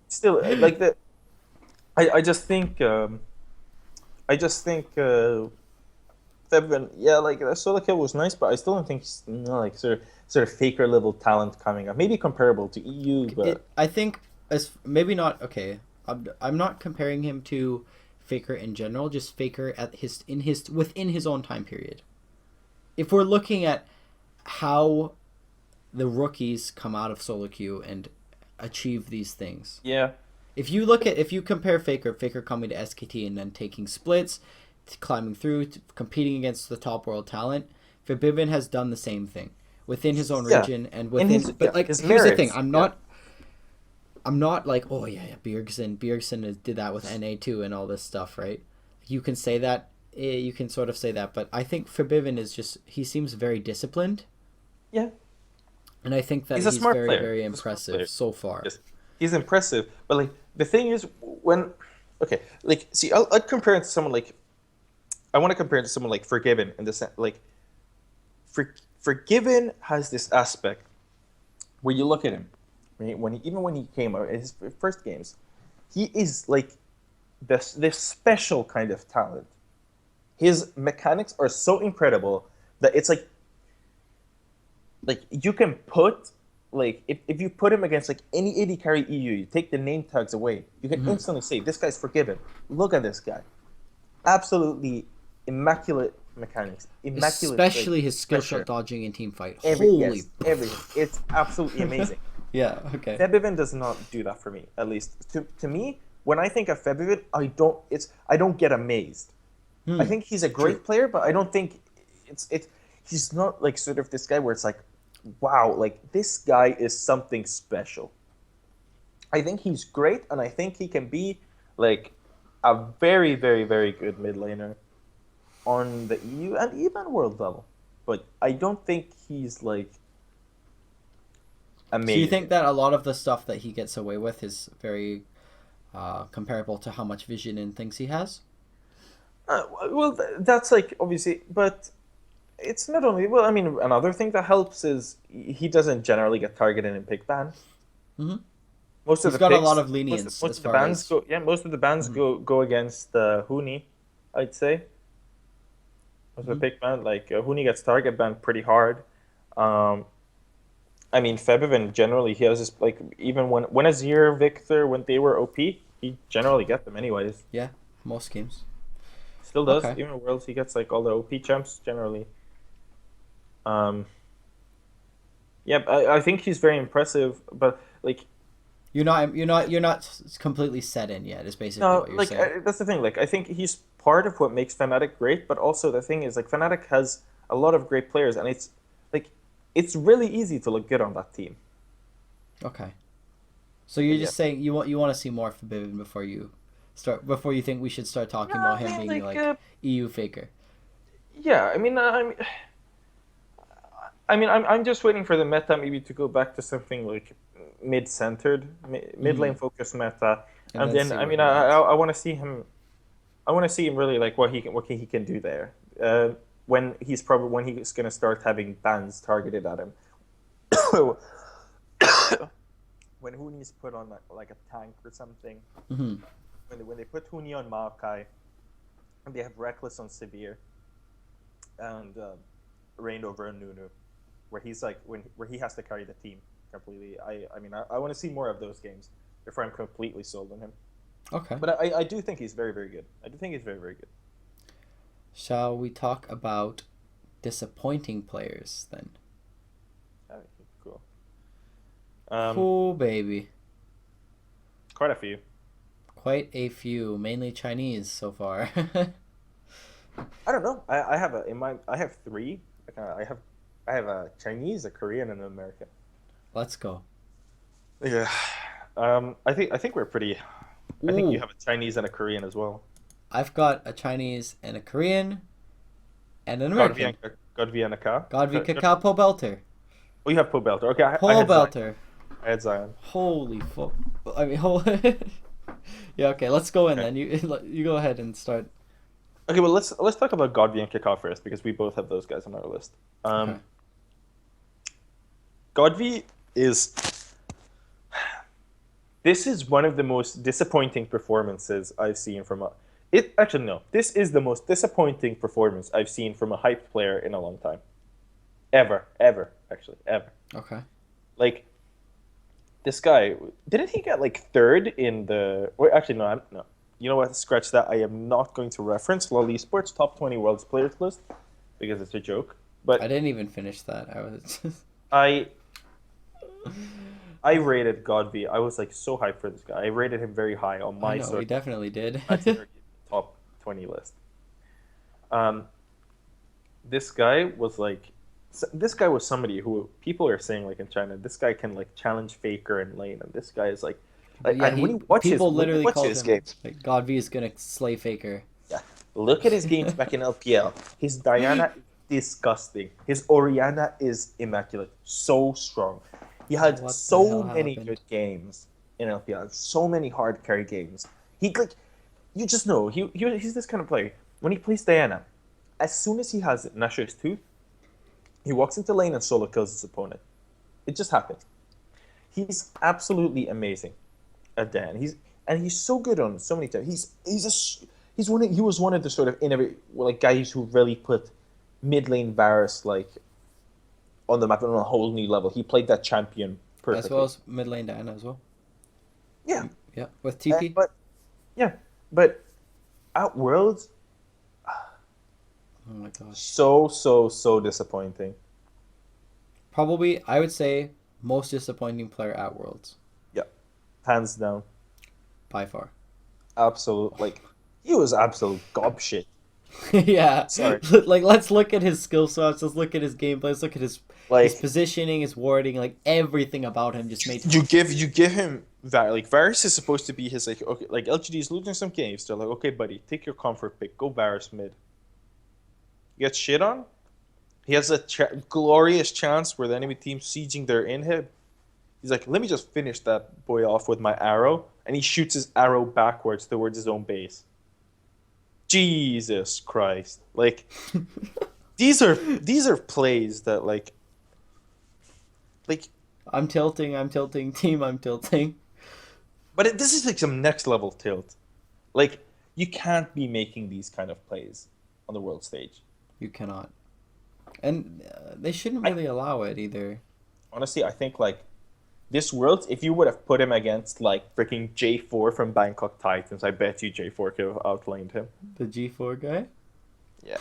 still, like the, I just think Febiven, yeah, like that solo kill was nice, but I still don't think he's like sort of Faker level talent coming up. Maybe comparable to EU, but I think as maybe not okay. I'm not comparing him to Faker in general. Just Faker at within his own time period. If we're looking at how the rookies come out of solo queue and achieve these things, yeah, if you compare Faker coming to SKT and then taking splits, climbing through, competing against the top world talent, Fabiven has done the same thing. within his own Yeah, region and in within. But like, his here's the thing: merits. I'm Yeah, not. I'm not like, oh yeah, yeah, Bjergsen did that with NA too and all this stuff, right? You can say that, you can sort of say that, but I think Fabiven is just he seems very disciplined, yeah. and I think that He's a he's smart very player. very He's a smart impressive player. so far. Yes, he's impressive. But like the thing is, when okay, like see, I'd compare it to someone like I want to compare it to someone like Forgiven in the sense like Forgiven has this aspect where you look at him even when he came out in his first games, he is like this special kind of talent. His mechanics are so incredible that it's like you can put like if you put him against like any AD carry EU, you take the name tags away, you can Mm-hmm. instantly say this guy's Forgiven. Look at this guy, absolutely immaculate mechanics, immaculate like Especially his skill shot pressure. dodging in team fight. Every Holy. yes, everything. It's absolutely amazing. Yeah. Okay. Febiven does not do that for me. At least to me, when I think of Febiven, I don't get amazed. I Hmm. think he's a True. great player, but I don't think it's he's not like sort of this guy where it's like, wow, like this guy is something special. I think he's great, and I think he can be like a very, very, very good mid laner on the EU and even world level. But I don't think he's like So you think amazing. that a lot of the stuff that he gets away with is very comparable to how much vision and things he has? Well, that's like obviously, but it's not only. Well, I mean, another thing that helps is he doesn't generally get targeted in pick bans. Mm-hmm. Most of He's the got a lot picks, of lenience most as of the far bans as. go. Yeah, most of the bans Mm-hmm. go against Huni. I'd say most of the Mm-hmm. pick ban, like Huni gets target banned pretty hard. Um, I mean, Febiven generally he has this like even when Azir, Victor, when they were OP, he generally get them anyways. Yeah, most games. Still does Okay. even in Worlds he gets like all the OP champs generally. Um, yeah, I think he's very impressive, but like You're not completely set in yet. Is basically no, what you're like saying. that's the thing. Like I think he's part of what makes Fnatic great, but also the thing is like Fnatic has a lot of great players, and like it's really easy to look good on that team. Okay. So But you're yeah, just saying you want to see more Forbidden before you think we should start talking yeah. about I him mean, being like like EU faker. yeah. I'm just waiting for the meta maybe to go back to something like mid-centered, mid Mm-hmm. lane focused meta, And and then then see where he lands. I want to see him. I want to see him really like what he can do there. When he's gonna start having bans targeted at him. When Huni's put on like a tank or something. Mm-hmm. When they put Huni on Maokai, and they have Reckless on Severe, and Reigned over on Nunu, where he's like where he has to carry the team completely. I want to see more of those games before I'm completely sold on him. Okay. But I do think he's very very good. I do think he's very very good. Shall we talk about disappointing players then? Cool. Cool, baby. Quite a few. Quite a few, mainly Chinese so far. I don't know. I have I have three. I have a Chinese, a Korean, and an American. Let's go. Yeah. I think we're pretty. I think you Ooh, have a Chinese and a Korean as well. I've got a Chinese and a Korean and an American. Godvianaka. Godvi Kakao Po Belter. Oh, you have Poe Belter. Okay, I Po had Zion. Belter. I had Zion. Holy fuck. I mean, yeah, okay, let's go in Okay. then. You go ahead and start. Okay, well let's talk about Godvi and Kickoff first because we both have those guys on our list. Okay. Godvi is this is one of the most disappointing performances I've seen from a it actually no. This is the most disappointing performance I've seen from a hyped player in a long time. Ever, actually, ever. Okay. Like this guy, didn't he get like third in the? Wait, actually, no, no. You know what? Scratch that. I am not going to reference LoL Esports top 20 world's players list because it's a joke. I But didn't even finish that. I was just... I I rated Godby. I was like so hyped for this guy. I rated him very high on I my know, we sort of definitely did. imaginary top 20 list. Um, this guy was like this guy was somebody who people are saying like in China, this guy can like challenge Faker and lane, and this guy is But yeah, and he people when you literally watch called his him games, like God V is gonna slay Faker. yeah, look at his games back in LPL. His Diana is disgusting. His Oriana is immaculate, so strong. He had What the hell so many good happened? games in LPL, so many hard carry games. He like you just know he's this kind of player. When he plays Diana, as soon as he has Nashor's tooth, he walks into lane and solo kills his opponent. It just happens. He's absolutely amazing at Dan. He's so good on so many times. He was one of the sort of innovative like guys who really put mid lane Varus like on the map on a whole new level. He played that champion As well perfectly. as mid lane Diana as well. Yeah, Yeah, with TP. but yeah, but at Worlds, Oh my gosh. so disappointing. Probably, I would say, most disappointing player at Worlds Yeah, hands down, by far. absolute like he was absolute gobshit. Yeah, Sorry, like let's look at his skill sets. Let's look at his gameplay. Let's look at his like positioning, his warding, like everything about him just made. you give him that like Varus is supposed to be his like okay like LGD is losing some games. They're like okay buddy, take your comfort pick, go Varus mid. You get shit on. He has a glorious chance where the enemy team's sieging their inhib. He's like, let me just finish that boy off with my arrow, and he shoots his arrow backwards towards his own base. Jesus Christ! Like these are plays that like I'm tilting. I'm tilting. Team, I'm tilting. but this is like some next level tilt. Like you can't be making these kind of plays on the world stage. You cannot, and they shouldn't I really allow it either. honestly I think like this world, if you would have put him against like freaking J4 from Bangkok Titans, I bet you J4 could have outlaned him. The G4 guy. Yeah.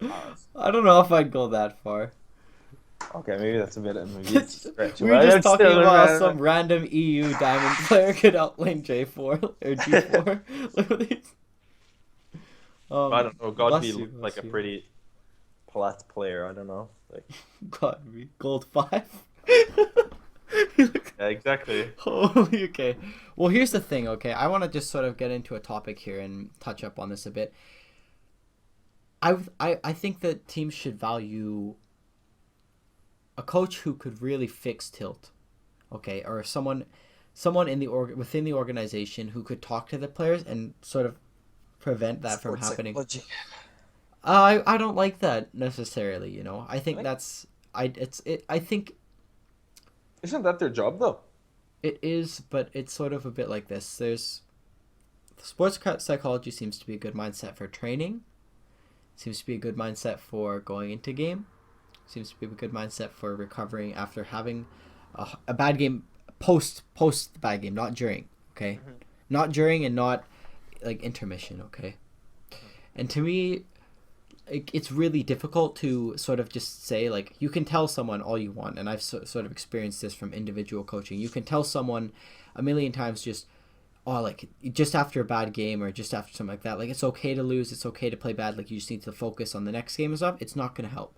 Honest. I don't know if I'd go that far. Okay, maybe that's a bit maybe it's a stretch. We were But just it's talking still about how a some random EU diamond player could outlane J4 or G4. Look at these. I don't know. God Bless be you, looked like bless a you. pretty plat player. I don't know. Like God, gold 5. yeah, exactly. Holy, okay. Well, here's the thing, okay? I want to just sort of get into a topic here and touch up on this a bit. I think that teams should value a coach who could really fix tilt, okay? Or someone in the within the organization who could talk to the players and sort of prevent that from Sports happening. psychology. I don't like that necessarily, you know. I think Right? that's I think Isn't that their job though? it is, but it's sort of a bit like this. There's sports psychology seems to be a good mindset for training. Seems to be a good mindset for going into game. Seems to be a good mindset for recovering after having a bad game post the bad game, not during. Okay, Mm-hmm. not during and not like intermission. Okay, and to me, it's really difficult to sort of just say like you can tell someone all you want, and I've sort of experienced this from individual coaching. You can tell someone a million times just oh like just after a bad game or just after something like that, like it's okay to lose, it's okay to play bad, like you just need to focus on the next game and stuff. It's not going to help.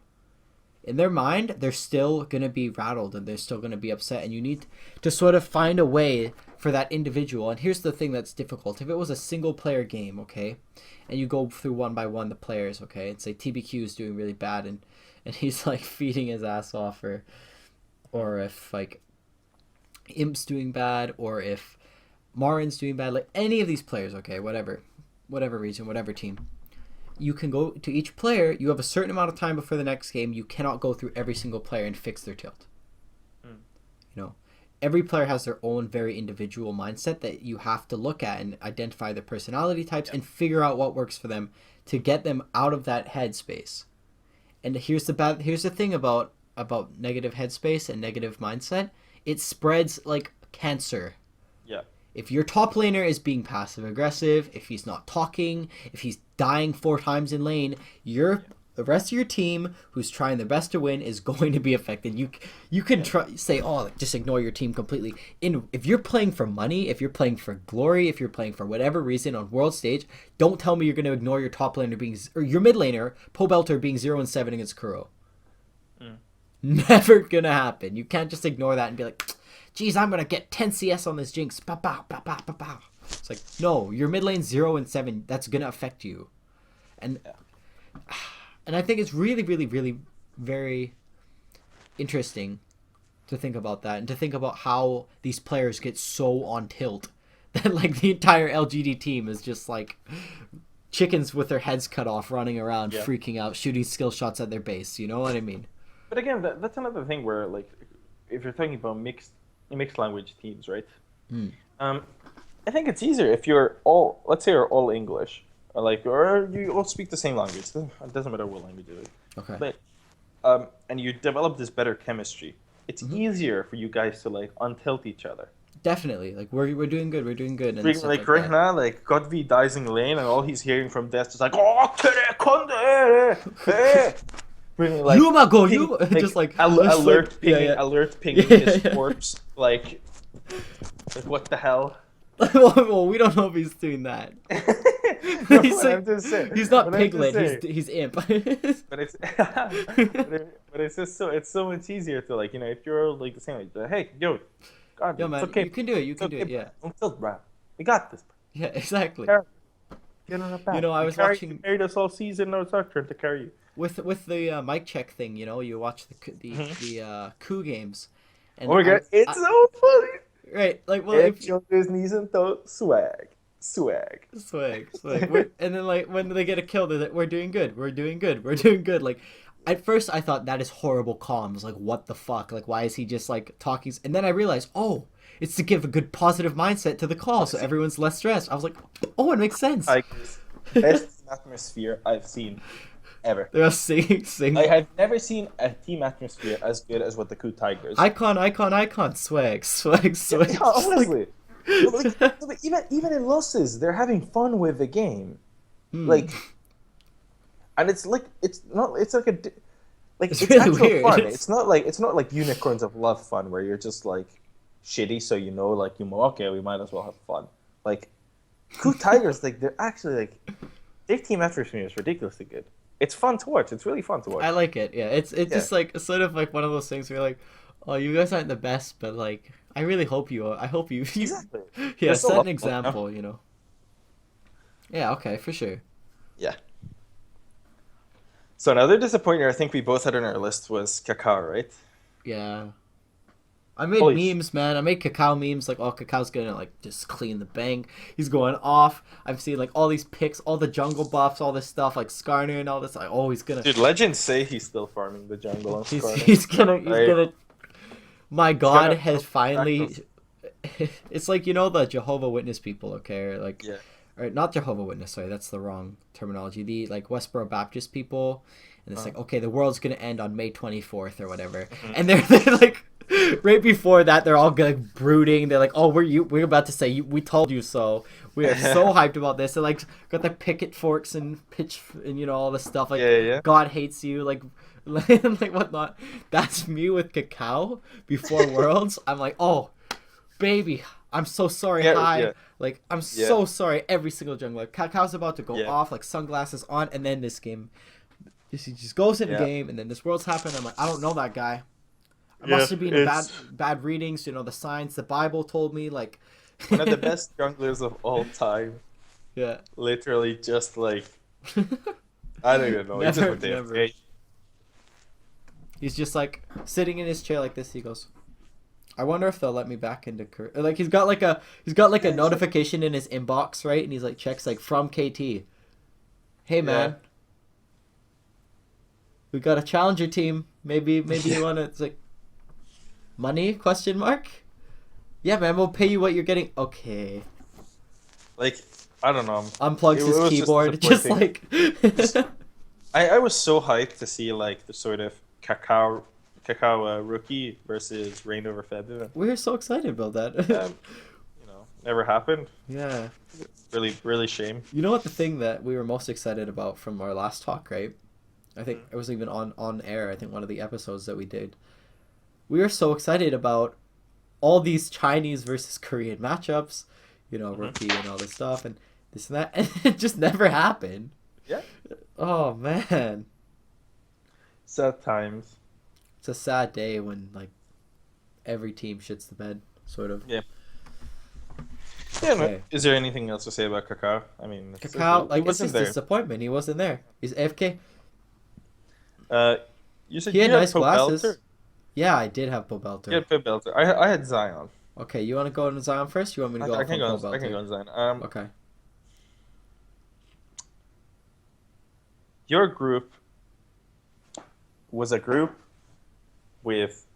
In their mind, they're still going to be rattled and they're still going to be upset, and you need to sort of find a way for that individual. And here's the thing that's difficult. If it was a single player game, okay, and you go through one by one the players, okay, and say TBQ is doing really bad and he's like feeding his ass off, or if like Imp's doing bad, or if Marin's doing bad, like any of these players, okay, whatever reason, whatever team, you can go to each player. You have a certain amount of time before the next game. You cannot go through every single player and fix their tilt. Mm. You know, every player has their own very individual mindset that you have to look at and identify their personality types and figure out what works for them to get them out of that headspace. And here's the thing about negative headspace and negative mindset. It spreads like cancer. Yeah. If your top laner is being passive aggressive, if he's not talking, if he's dying 4 times in lane, the rest of your team who's trying their best to win is going to be affected. You can say, oh, just ignore your team completely. If you're playing for money, if you're playing for glory, if you're playing for whatever reason on world stage, don't tell me you're going to ignore your top laner or your mid laner, Po Belter being 0-7 against Kuro. Never gonna happen. You can't just ignore that and be like, geez, I'm gonna get 10 CS on this Jinx. Pow, pow, pow, pow, pow, pow. It's like, no, your mid lane 0 and 7. That's gonna affect you. And and I think it's really, really, really very interesting to think about that and to think about how these players get so on tilt that like the entire LGD team is just like chickens with their heads cut off running around freaking out shooting skill shots at their base. You know what I mean? But again, that's another thing where like if you're talking about mixed language teams, right? I think it's easier if you're all, let's say you're all English, or you all speak the same language. It doesn't matter what language it is. Okay. But and you develop this better chemistry. It's easier for you guys to like untilt each other. Definitely, like we're doing good. We're doing good. And like right now, like Godvi dies in lane, and all he's hearing from Death is like, "Oh, like, Yumago, ping, you like, just like alert pinging, alert pinging his corpse. Like what the hell? well, we don't know if he's doing that. No, I'm just saying. He's not Piglet. He's Imp. but it's just so much easier to like if you're like the same like, hey yo, God, yo man, okay. you can do it. You can do it. Yeah. Don't tilt, bro. We got this. Yeah, exactly. Get on the back. I was watching. Carried us all season. No, it's our turn to carry you. With the mic check thing, you watch the coup games. And oh my God, it's so funny. Right, like his knees and toes, swag. And then like when they get a kill, they're like, we're doing good. Like at first I thought that is horrible comms. Like what the fuck? Like why is he just like talking? And then I realized, oh, it's to give a good positive mindset to the call, so everyone's less stressed. I was like, oh, it makes sense. Best atmosphere I've seen ever. They're singing. I have never seen a team atmosphere as good as what the Coup Tigers. Icon, swag. Yeah, honestly. Like, even in losses, they're having fun with the game. Like, and it's like it's really actual weird. Fun. It's not like Unicorns of Love fun where you're just like shitty, so okay, we might as well have fun. Like, Coup Tigers, like they're actually like their team atmosphere is ridiculously good. It's fun to watch. It's really fun to watch. I like it. Yeah, it's just like sort of like one of those things where you're like, oh, you guys aren't the best, but like I really hope you. Exactly. Yeah, set an example. Yeah. Okay, for sure. Yeah. So another disappointer I think we both had on our list was Kakao, right? Yeah. I made memes, man. I made Kakao memes like, oh, Kakao's gonna like just clean the bank. He's going off. I've seen like all these picks, all the jungle buffs, all this stuff like Skarner and all this. Like, oh, he's gonna. Dude, legends say he's still farming the jungle on Skarner. He's gonna. My God has finally. It's like the Jehovah Witness people, okay, or like, or not Jehovah Witness. Sorry, that's the wrong terminology. The like Westboro Baptist people, and it's like, okay, the world's gonna end on May 24th or whatever, and they're like. Right before that, they're all like brooding. They're like, "Oh, we're about to say we told you so." We are so hyped about this. They're like got their picket forks and pitch and all this stuff. Like, God hates you, like whatnot. That's me with Kakao before Worlds. I'm like, oh, baby, I'm so sorry. Like I'm so sorry. Every single jungler, like, Kakao's about to go off, like sunglasses on, and then this game, he just goes in the game, and then this Worlds happen. I'm like, I don't know that guy. I must have been bad readings, the signs the Bible told me, like one of the best junglers of all time. Yeah. Literally just like I don't even know. Never. He's just like sitting in his chair like this. He goes, I wonder if they'll let me back into like he's got like a notification in his inbox, right? And he's like checks like from KT. Hey man. We got a challenger team. Maybe you wanna it's like money? Question mark? Yeah, man, we'll pay you what you're getting. Okay. Like, I don't know. Unplugs his keyboard. Just like... I was so hyped to see, like, the sort of Kakao rookie versus Reign over Feb. We were so excited about that. Never happened. Yeah. Really, really shame. You know what the thing that we were most excited about from our last talk, right? I think it was even on air, I think one of the episodes that we did. We were so excited about all these Chinese versus Korean matchups, rookie and all this stuff and this and that, and it just never happened. Yeah. Oh man. Sad times. It's a sad day when like every team shits the bed, sort of. Yeah. Yeah. No. Okay. Is there anything else to say about Kaká? I mean, Kakao, he like it's wasn't just there. disappointment. He wasn't there. He's AFK. Uh, you said He you had had nice Pobelter. glasses. Yeah, I did have You Pobelter. had Pobelter. I had Zion. Okay, you want to go on Zion first? You want me to go I off can on go. I can Pobelter? go on Zion. Okay. Your group was a group with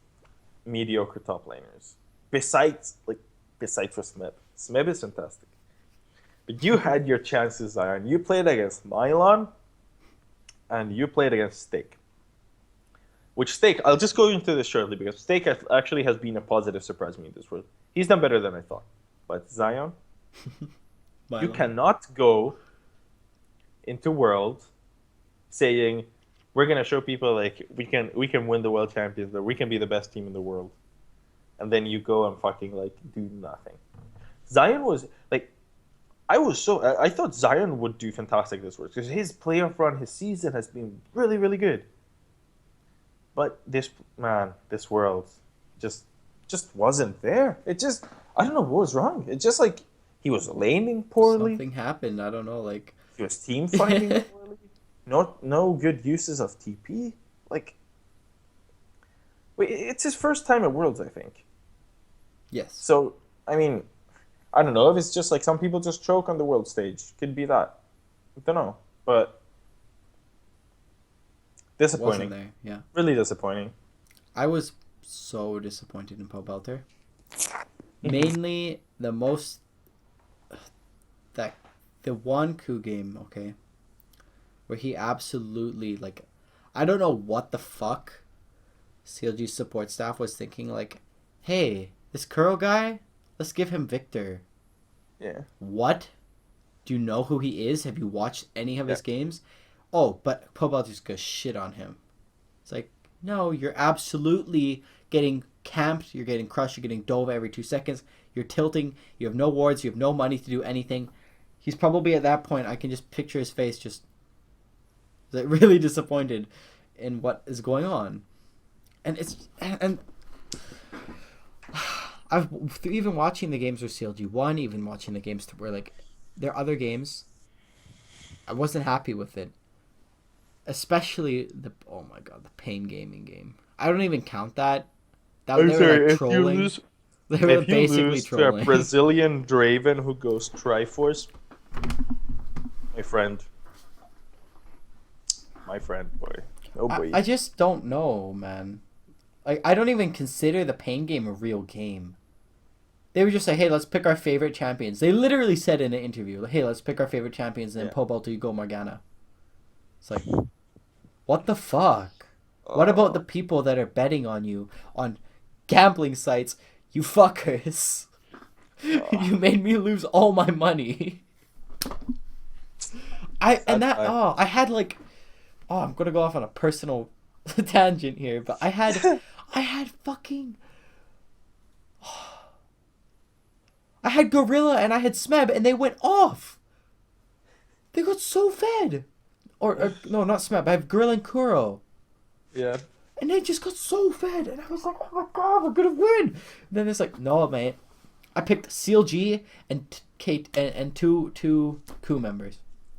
mediocre top laners. Besides for Smeb. Smeb is fantastic. But you had your chances, Zion. You played against Mylon, and you played against Steak. Which Steak, I'll just go into this shortly because Steak actually has been a positive surprise to me in this world. He's done better than I thought. But Zion, you cannot go into World saying we're gonna show people like we can win the world champions, or we can be the best team in the world, and then you go and fucking like do nothing. Zion was like, I thought Zion would do fantastic this world because his playoff run, his season has been really really good. But this world just wasn't there. It just, I don't know what was wrong. It just like he was laning poorly. Something happened. I don't know. Like He was team fighting poorly. No good uses of TP. Like, wait, it's his first time at Worlds, I think. yes. So I mean, I don't know if it's just like some people just choke on the world stage. Could be that. I don't know, but disappointing. Wasn't there? Yeah. Really disappointing. I was so disappointed in Pobelter. Mainly the most that the one coup game, okay, where he absolutely like, I don't know what the fuck CLG support staff was thinking. Like, hey, this Kuro guy, let's give him Victor. Yeah. What? Do you know who he is? Have you watched any of his games? Oh, but Pobelter's gonna shit on him. It's like, no, you're absolutely getting camped, you're getting crushed, you're getting dove every 2 seconds, you're tilting, you have no wards, you have no money to do anything. He's probably at that point, I can just picture his face just like really disappointed in what is going on. And I've even watching the games with CLG1, even watching the games where like there are other games, I wasn't happy with it. Especially the Pain Gaming game. I don't even count that. I'm they sorry, were like if trolling. you lose, They were if you basically lose to a trolling. Brazilian Draven who goes Triforce, my friend, boy, oh boy. I just don't know, man. Like I don't even consider the Pain game a real game. They were just like, hey, let's pick our favorite champions. They literally said in an interview, hey, let's pick our favorite champions, and then Pobelter, you go Morgana. It's like, what the fuck? What about the people that are betting on you on gambling sites? You fuckers. You made me lose all my money. I had like, I'm gonna go off on a personal tangent here, but I had fucking, I had Gorilla and I had Smeb and they went off. They got so fed. Or no, not Smeb. I have Gorilla and Kuro. Yeah. And they just got so fed, and I was like, "Oh my god, we're gonna win!" And then it's like, "No, mate. I picked CLG and Kate and two crew members.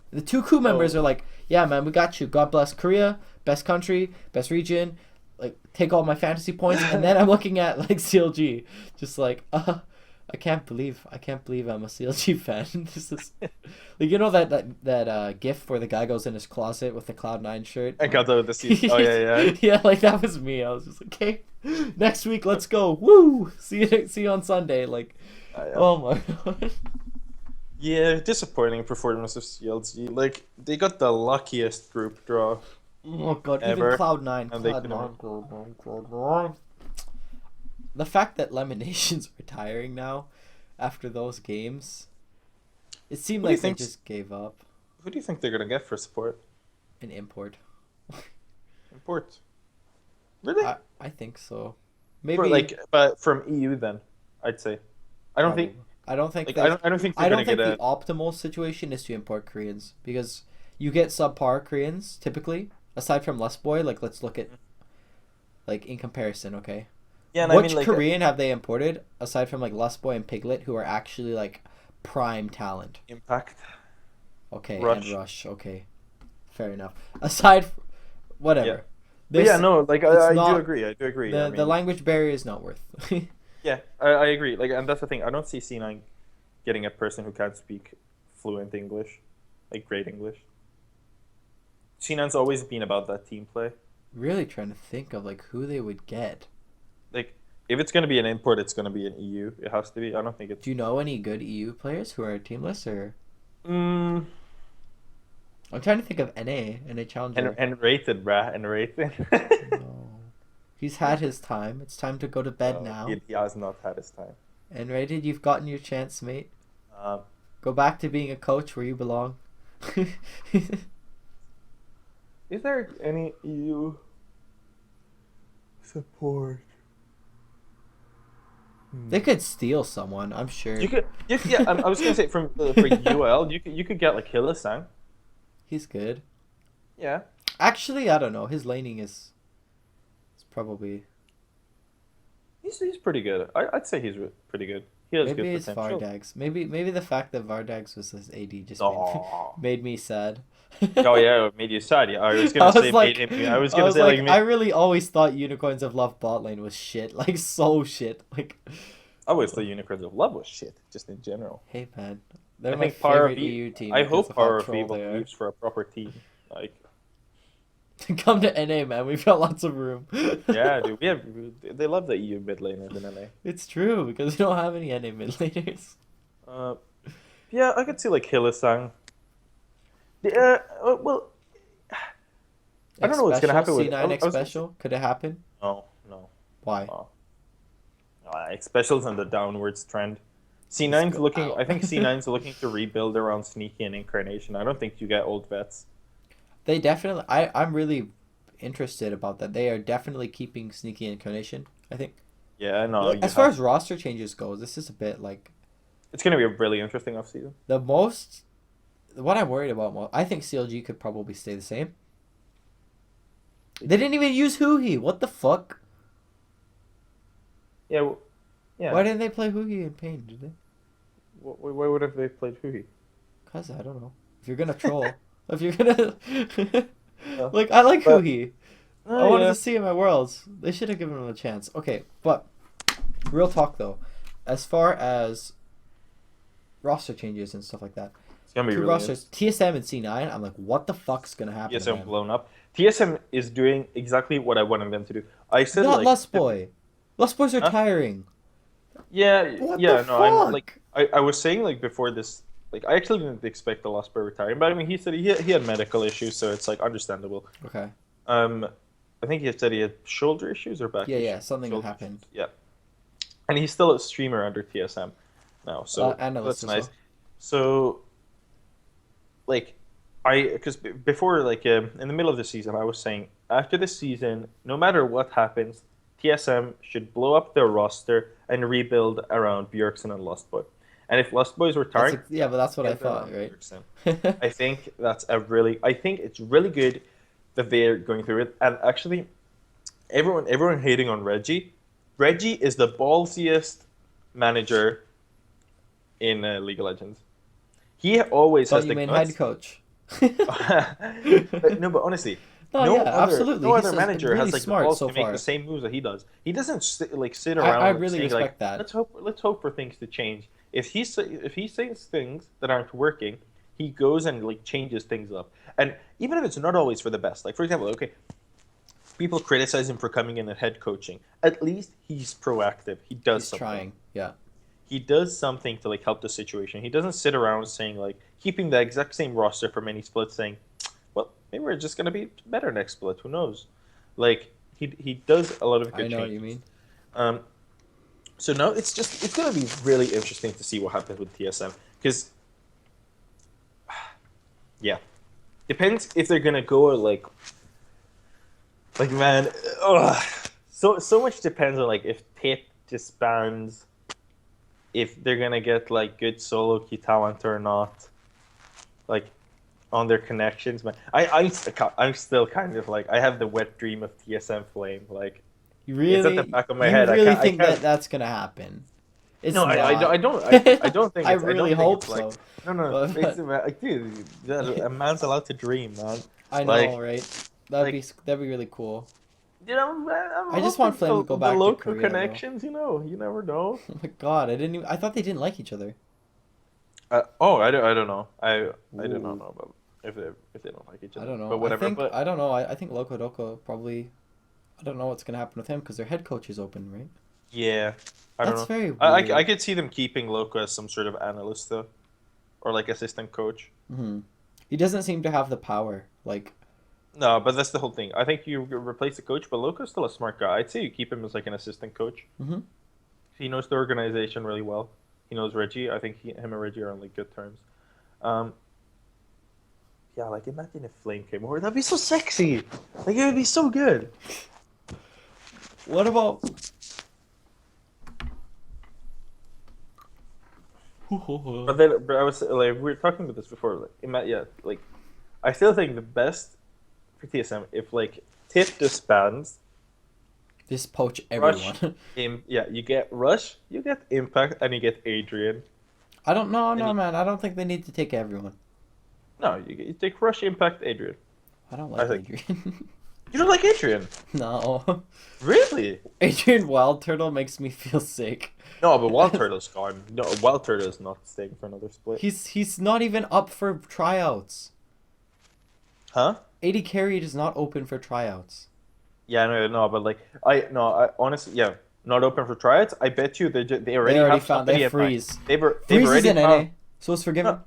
The two crew members are like, "Yeah, man, we got you. God bless Korea, best country, best region. Like, take all my fantasy points." And then I'm looking at like CLG, just like, I can't believe I'm a CLG fan. This is like, you know that gif where the guy goes in his closet with the Cloud9 shirt. I got that with the seat. Oh yeah. Yeah, like that was me. I was just like, okay, next week let's go. Woo! See you on Sunday. Like, oh my god. Yeah, disappointing performance of CLG. Like they got the luckiest group draw. Oh god, ever, even Cloud9. and Cloud9. The fact that Lemonation's retiring now after those games, it seemed like they just gave up. Who do you think they're gonna get for support? An import. Import. Really? I think so. Maybe but from EU then, I'd say. I don't think I don't think the optimal situation is to import Koreans, because you get subpar Koreans typically, aside from Less Boy. Like, let's look at like in comparison. Okay, Yeah, and I mean which like Korean have they imported aside from like Lustboy and Piglet, who are actually like prime talent? Impact, Okay, and Rush. Rush. Okay, fair enough. Aside, Yeah, whatever. but yeah, This no, like it's I do not agree. I do agree. I the mean, language barrier is not worth. yeah, I agree. Like, and that's the thing. I don't see C9 getting a person who can't speak fluent English, like great English. C9's always been about that team play. Really trying to think of like who they would get. Like, if it's gonna be an import, it's gonna be an EU. It has to be. I don't think it's. Do you know any good EU players who are teamless or? Mm, I'm trying to think of NA and Challenger. and rated, bruh, and rated. No. He's had his time. It's time to go to bed No, now. he has not had his time. And rated, you've gotten your chance, mate. Um, Go back to being a coach where you belong. is there any EU support? They could steal someone, I'm sure. Yeah. I was gonna say for UL, you could get like Hillisang. He's good. Yeah, Actually, I don't know. His laning is probably he's pretty good. I'd say he's pretty good. He has maybe good it's potential. Vardags. Maybe the fact that Vardags was his AD just Oh, made me sad. oh yeah, it made you sad. Yeah, I was I gonna say was like, I was I gonna was say like like, I really always thought Unicorns of Love bot lane was shit, like so shit. Like, I always thought Unicorns of Love was shit, just in general. hey man, they're I my think Power of favorite EU team I because hope of how Power of troll Evil they are. moves for a proper team. Like, Come to NA, man. We've got lots of room. yeah, dude, they love the EU mid laners in LA. It's true because we don't have any NA mid laners. Uh, yeah, I could see like Hillisang. Well, I don't know what's gonna happen with C9 I X was gonna say, special. Could it happen? no, no. Why? Oh. Specials on the downwards trend. Let's C9's go looking. out. I think C9's looking to rebuild around Sneaky and Incarnation. I don't think you get old vets. They definitely. I'm really interested about that. They are definitely keeping Sneaky Incarnation. I think. Yeah, no. You As far have. as roster changes goes, this is a bit like It's gonna be a really interesting offseason. the most. What I'm worried about, I think CLG could probably stay the same. They didn't even use Huhi. What the fuck? Yeah, yeah. Why didn't they play Huhi in Pain? Did they? Why would have they played Huhi? Cause I don't know. If you're gonna troll, if you're gonna Yeah. like, I like But- Huhi. I Oh, wanted yeah. to see him at Worlds. They should have given him a chance. Okay, but real talk though, as far as roster changes and stuff like that, It's gonna be two really rosters, TSM and C9. I'm like, what the fuck's gonna happen? to TSM them? blown up. TSM is doing exactly what I wanted them to do. I said Not like Lust Boy. Lust Boys are Huh? tiring. yeah, What yeah. the No, I'm fuck? like I was saying like before this. Like I actually didn't expect the Lost Boy retiring, but I mean he said he had medical issues, so it's like understandable. Okay. I think he said he had shoulder issues or back. Yeah, issues. something Shoulder happened. issues. Yeah, and he's still a streamer under TSM now, so Analyst that's as nice. well. So, like, because before like in the middle of the season, I was saying after this season, no matter what happens, TSM should blow up their roster and rebuild around Bjergsen and Lustboy. And if Lustboy is retiring, Yeah, but that's what I get them thought, on right? Bjergsen. I think I think it's really good that they're going through it. And actually, everyone hating on Reggie. Reggie is the ballsiest manager in League of Legends. He always Thought has you the mean guts. head coach. No, but honestly, Oh no yeah, other absolutely. no He's other just manager really has like the smart balls so to make far. the same moves that he does. He doesn't sit I around really saying respect like that. let's hope for things to change. If he says things that aren't working, he goes and like changes things up. And even if it's not always for the best, like for example, okay, people criticize him for coming in and head coaching. At least he's proactive. He does He's something. trying. Yeah. He does something to like help the situation. He doesn't sit around saying like keeping the exact same roster for many splits, saying, "Well, maybe we're just gonna be better next split. Who knows?" Like he does a lot of good I know what changes. you mean. So no, it's gonna be really interesting to see what happens with TSM because, yeah, depends if they're gonna go like man, so much depends on like if Pip disbands, if they're gonna get like good solo key talent or not, like on their connections. Man, I'm still kind of like I have the wet dream of TSM Flame. Like You It's at the really, back of my you head. really I think that can't. that's gonna happen? It's No, not. I don't think I it's. I really don't think hope it's like. so, No, no. but Basically, like, dude, a man's allowed to dream, man. I know, Like, right? like, That'd be really cool. I'm I just want hoping Flame to go the back to local Korea though. connections. You never know. Oh my god, I didn't even. I thought they didn't like each other. I don't know. I do not Ooh, know about if they don't like each I other. don't know. But whatever. But I don't know. I think Loco Doco probably. I don't know what's gonna happen with him because their head coach is open, right? yeah, I don't That's know. very I weird. could see them keeping Loco as some sort of analyst though, or like assistant coach. Hmm. He doesn't seem to have the power. Like, No, but that's the whole thing. I think you replace the coach, but Loco's still a smart guy. I'd say you keep him as like an assistant coach. hmm He knows the organization really well. He knows Reggie. I think him and Reggie are on like good terms. Um, yeah, like imagine if Flame came over. That'd be so sexy. Like it would be so good. what about? But I was like, we were talking about this before. Like, yeah, like I still think the best for TSM if like Tip disbands, Just poach Rush, everyone. yeah, you get Rush, you get Impact, and you get Adrian. I don't know, And no you, man. I don't think they need to take everyone. no, you take Rush, Impact, Adrian. I don't I like think Adrian. you don't like Adrian, No, really? Adrian Wild Turtle makes me feel sick. No, but Wild Turtle's gone. No, Wild Turtle is not staying for another split. He's not even up for tryouts. Huh? AD Carry is not open for tryouts. Yeah, no, but like I honestly, yeah, not open for tryouts. I bet you they They already already have found they somebody have in mind. Freeze. They've Freeze is already in found. NA, so it's forgiven. No,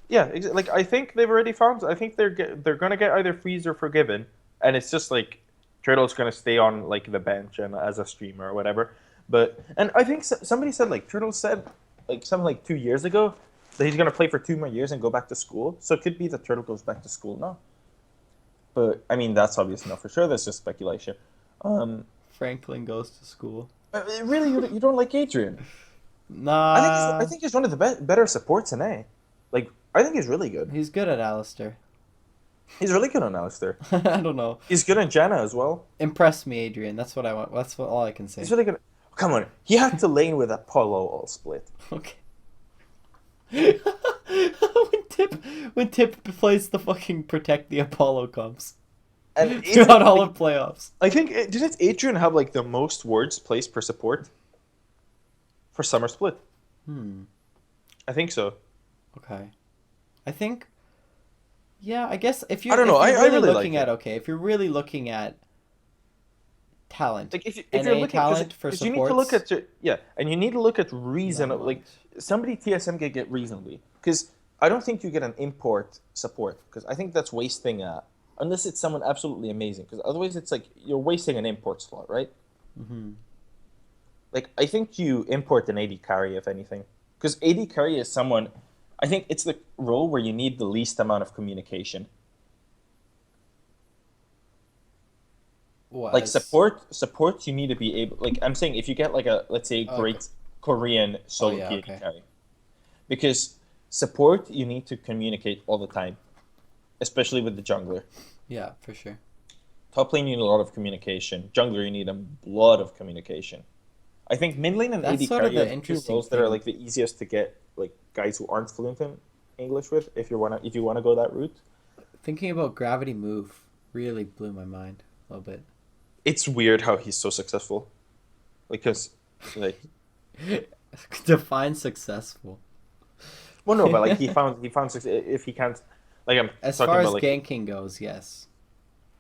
yeah, like I think they've already found. I think they're gonna get either Freeze or Forgiven, and it's just like Turtle's gonna stay on like the bench and as a streamer or whatever. But and I think somebody said like Turtle said like something like 2 years ago that he's gonna play for 2 more years and go back to school. So it could be that Turtle goes back to school now. But I mean that's obviously not for sure. That's just speculation. Franklin goes to school. Really, you don't like Adrian? I Nah, think he's one of the better supports in A. Like I think he's really good. he's good at Alistair. He's really good on Alistair. I don't know. He's good on Janna as well. Impress me, Adrian. That's what I want. That's what all I can He's say. really good. Come on, he had to lane with Apollo all split. Okay. when Tip plays the fucking protect the Apollo comps And throughout all of playoffs. I think didn't Adrian have like the most words placed per support for summer split? Hmm. I think so. Okay. I think. Yeah, I guess if I don't know. if you're I really really looking like at it. okay, if you're really looking at talent, Like if you're NA looking, talent for because you need to look supports, at yeah, and you need to look at reason. never Like mind. somebody TSM can get reasonably because I don't think you get an import support because I think that's wasting unless it's someone absolutely amazing because otherwise it's like you're wasting an import slot, right? Hmm. Like I think you import an AD carry if anything, because AD carry is someone. I think it's the role where you need the least amount of communication. Like Was support, you need to be able. Like I'm saying, if you get like a let's say okay. great Korean Oh solo yeah, AD okay. carry, because support you need to communicate all the time, especially with the jungler. Yeah, for sure. Top lane you need a lot of communication. Jungler you need a lot of communication. I think mid lane and That's AD sort of carry are the the two interesting roles that are thing. like the easiest to get like guys who aren't fluent in English with if you wanna go that route. Thinking about Gravity Move really blew my mind a little bit. It's weird how he's so successful. Because like Define successful. well no, but like he found if he can't like I'm As talking far about as like ganking goes, yes.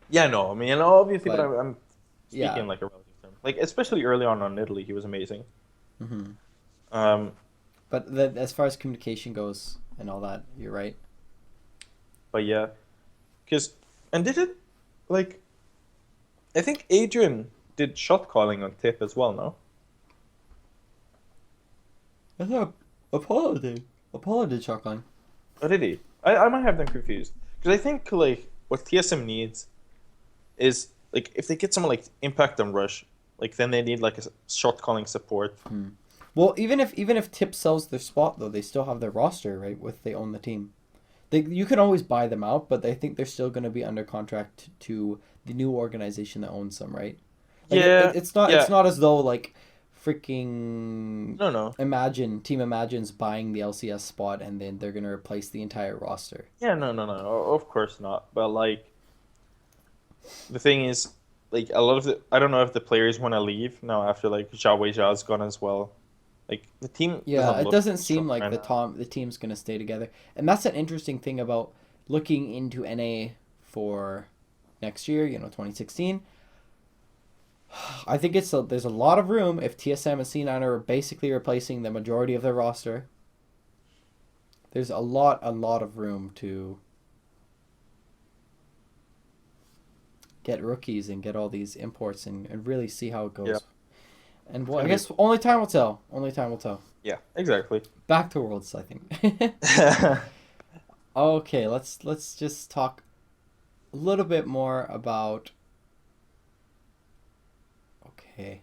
yeah no I mean obviously but But I'm yeah. speaking like a relative term like especially early on Italy he was amazing. Hmm. Um, But as far as communication goes and all that, you're right. but yeah, because and did it like I think Adrian did shot calling on Tip as well. No, I thought Apollo did. Apollo did shotgun. or did he? I might have them confused because I think like what TSM needs is like if they get someone like Impact and Rush, like then they need like a shot calling support. Hmm. Well, even if Tip sells their spot though, they still have their roster, right? With they own the team. You can always buy them out, but I think they're still going to be under contract to the new organization that owns them, right? Like Yeah, it's yeah. not as though like freaking No, no. Team Imagine's buying the LCS spot and then they're gonna replace the entire roster. Yeah, no, no, no. Of course not. But like the thing is, like a lot of the I don't know if the players want to leave now after like Zhao Weizhao's gone as well. Like the team Yeah, doesn't it look doesn't strong seem like right now. the team's gonna stay together, and that's an interesting thing about looking into NA for next year. 2016. I think there's a lot of room if TSM and C9 are basically replacing the majority of their roster. There's a lot of room to get rookies and get all these imports and really see how it Yeah, goes. And it's well, I gonna be. guess only time will tell. Only time will tell. Yeah, exactly. Back to Worlds, I think. Okay, let's just talk a little bit more about. Okay.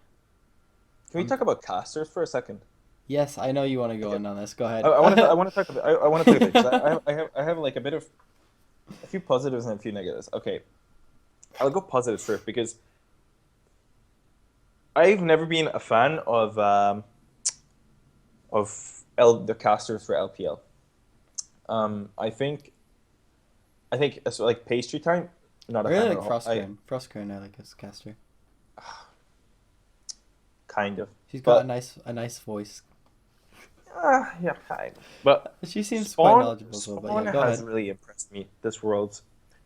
Can we talk about casters for a second? Yes, I know you want to go Okay. in on this. Go I, ahead. I want to. I want to talk. I want to talk a bit because I have like a few positives and a few negatives. Okay, I'll go positives first because I've never been a fan of the casters for LPL. I think it's like pastry time. Not I a really fan at like all. I Frostgrain. Frostgrain, I like as a caster. kind of, She's got but a nice voice. yeah, kind of. But She seems quite Spawn knowledgeable as well. But Spawn yeah, go has ahead. really impressed me this world.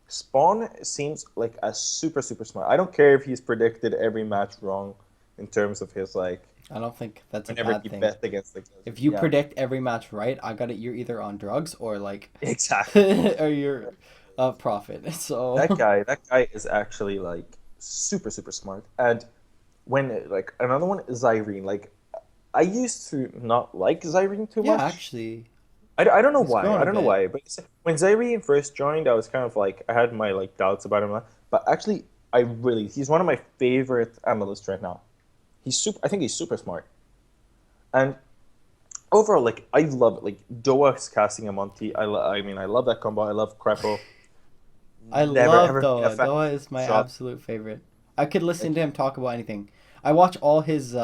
Spawn seems like a super smart. I don't care if he's predicted every match wrong in terms of his like I don't think that's a whenever bad he thing. bet against the If you yeah. predict every match right, I got it. You're either on drugs or like, Exactly. or you're a profit. So That guy is actually like super smart. And when like another one is Irene. Like I used to not like Zyrene too yeah, much. actually, I don't know he's why. grown I a don't know bit. why. But when Zyrene first joined, I was kind of like I had my like doubts about him. But actually, he's one of my favorite analysts right now. He's super. I think he's super smart. And overall, like I love it. Like Doa's casting a Monty. I mean, I love that combo. I love Crepo. I Never love ever been a Doa. fan Doa of is my shot. absolute favorite. I could listen Like to him talk about anything. I watch all his.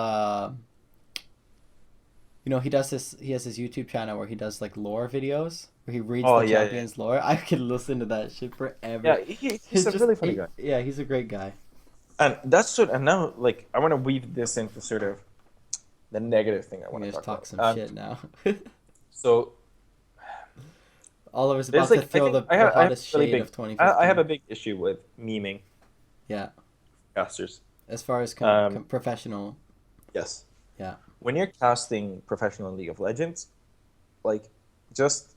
He does this. He has his YouTube channel where he does like lore videos where he reads oh the yeah, yeah, yeah. champions lore. I could listen to that shit forever. Yeah, he's a really funny guy. Yeah, he's a great guy. And that's sort. And now, like, I want to weave this into sort of the negative thing I We want can to just talk talk about. some shit now. So Oliver's there's about to like I throw think the I have hottest really shade big of I have a 2015. big issue with memeing Yeah, casters. as far as Um, professional. yes, Yeah. when you're casting professional League of Legends, like just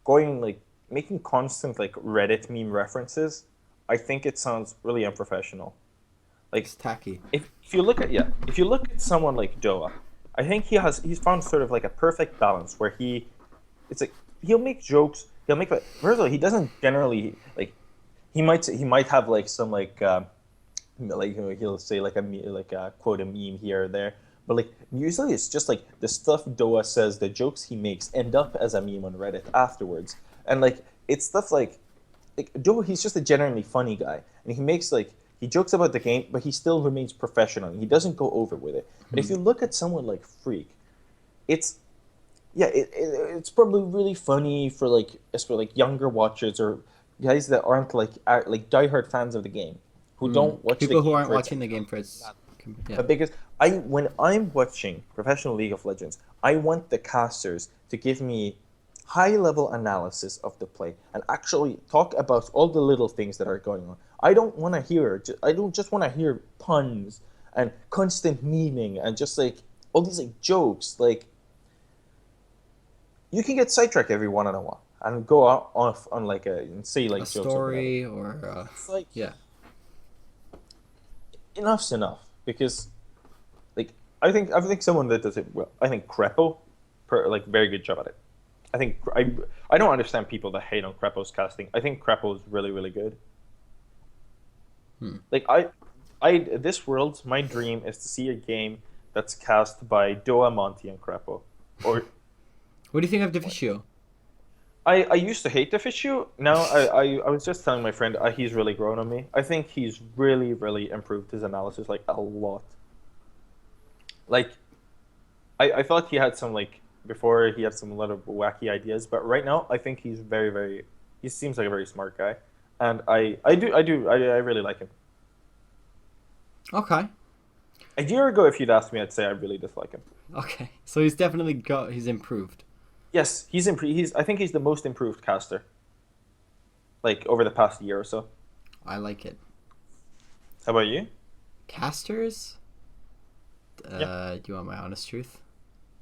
going like making constant like Reddit meme references, I think it sounds really unprofessional. Like It's tacky. if you look at if you look at someone like Doa, I think he's found sort of like a perfect balance where it's like he'll make jokes, he'll make like first of all he doesn't generally like he might have like some like he'll say like quote a meme here or there, but like usually it's just like the stuff Doa says, the jokes he makes end up as a meme on Reddit afterwards, and like it's stuff like Doa, he's just a genuinely funny guy, and he jokes about the game, but he still remains professional. And he doesn't go over with it. But if Hmm. you look at someone like Freak, it's yeah, it's probably really funny for like younger watchers or guys that aren't like diehard fans of the game, who Hmm. don't watch the People who game aren't for its watching the game for its. Yeah. but because when I'm watching professional League of Legends, I want the casters to give me high level analysis of the play and actually talk about all the little things that are going on. I don't just want to hear puns and constant memeing and just like all these like jokes. Like you can get sidetracked every one in a while and go out off on like and say A like jokes or whatever. story or It's like yeah. enough's enough because like I think someone that does it well. I think Crepo, like very good job at it. I don't understand people that hate on Crepo's casting. I think Crepo is really good. Hmm. Like I this world, my dream is to see a game that's cast by Doa, Monty, and Crepo. Or What do you think of Deficio? I used to hate the issue. Now I was just telling my friend he's really grown on me. I think he's really, really improved his analysis like a lot. Like I thought he had some like before he had some a lot of wacky ideas, but right now I think he's very, very he seems like a very smart guy. And I really like him. Okay. A year ago if you'd asked me I'd say I really dislike him. Okay. So he's definitely he's improved. Yes, he's improved. He's I think he's the most improved caster like over the past year or so. I like it. How about you? Casters? Yeah. Do you want my honest truth?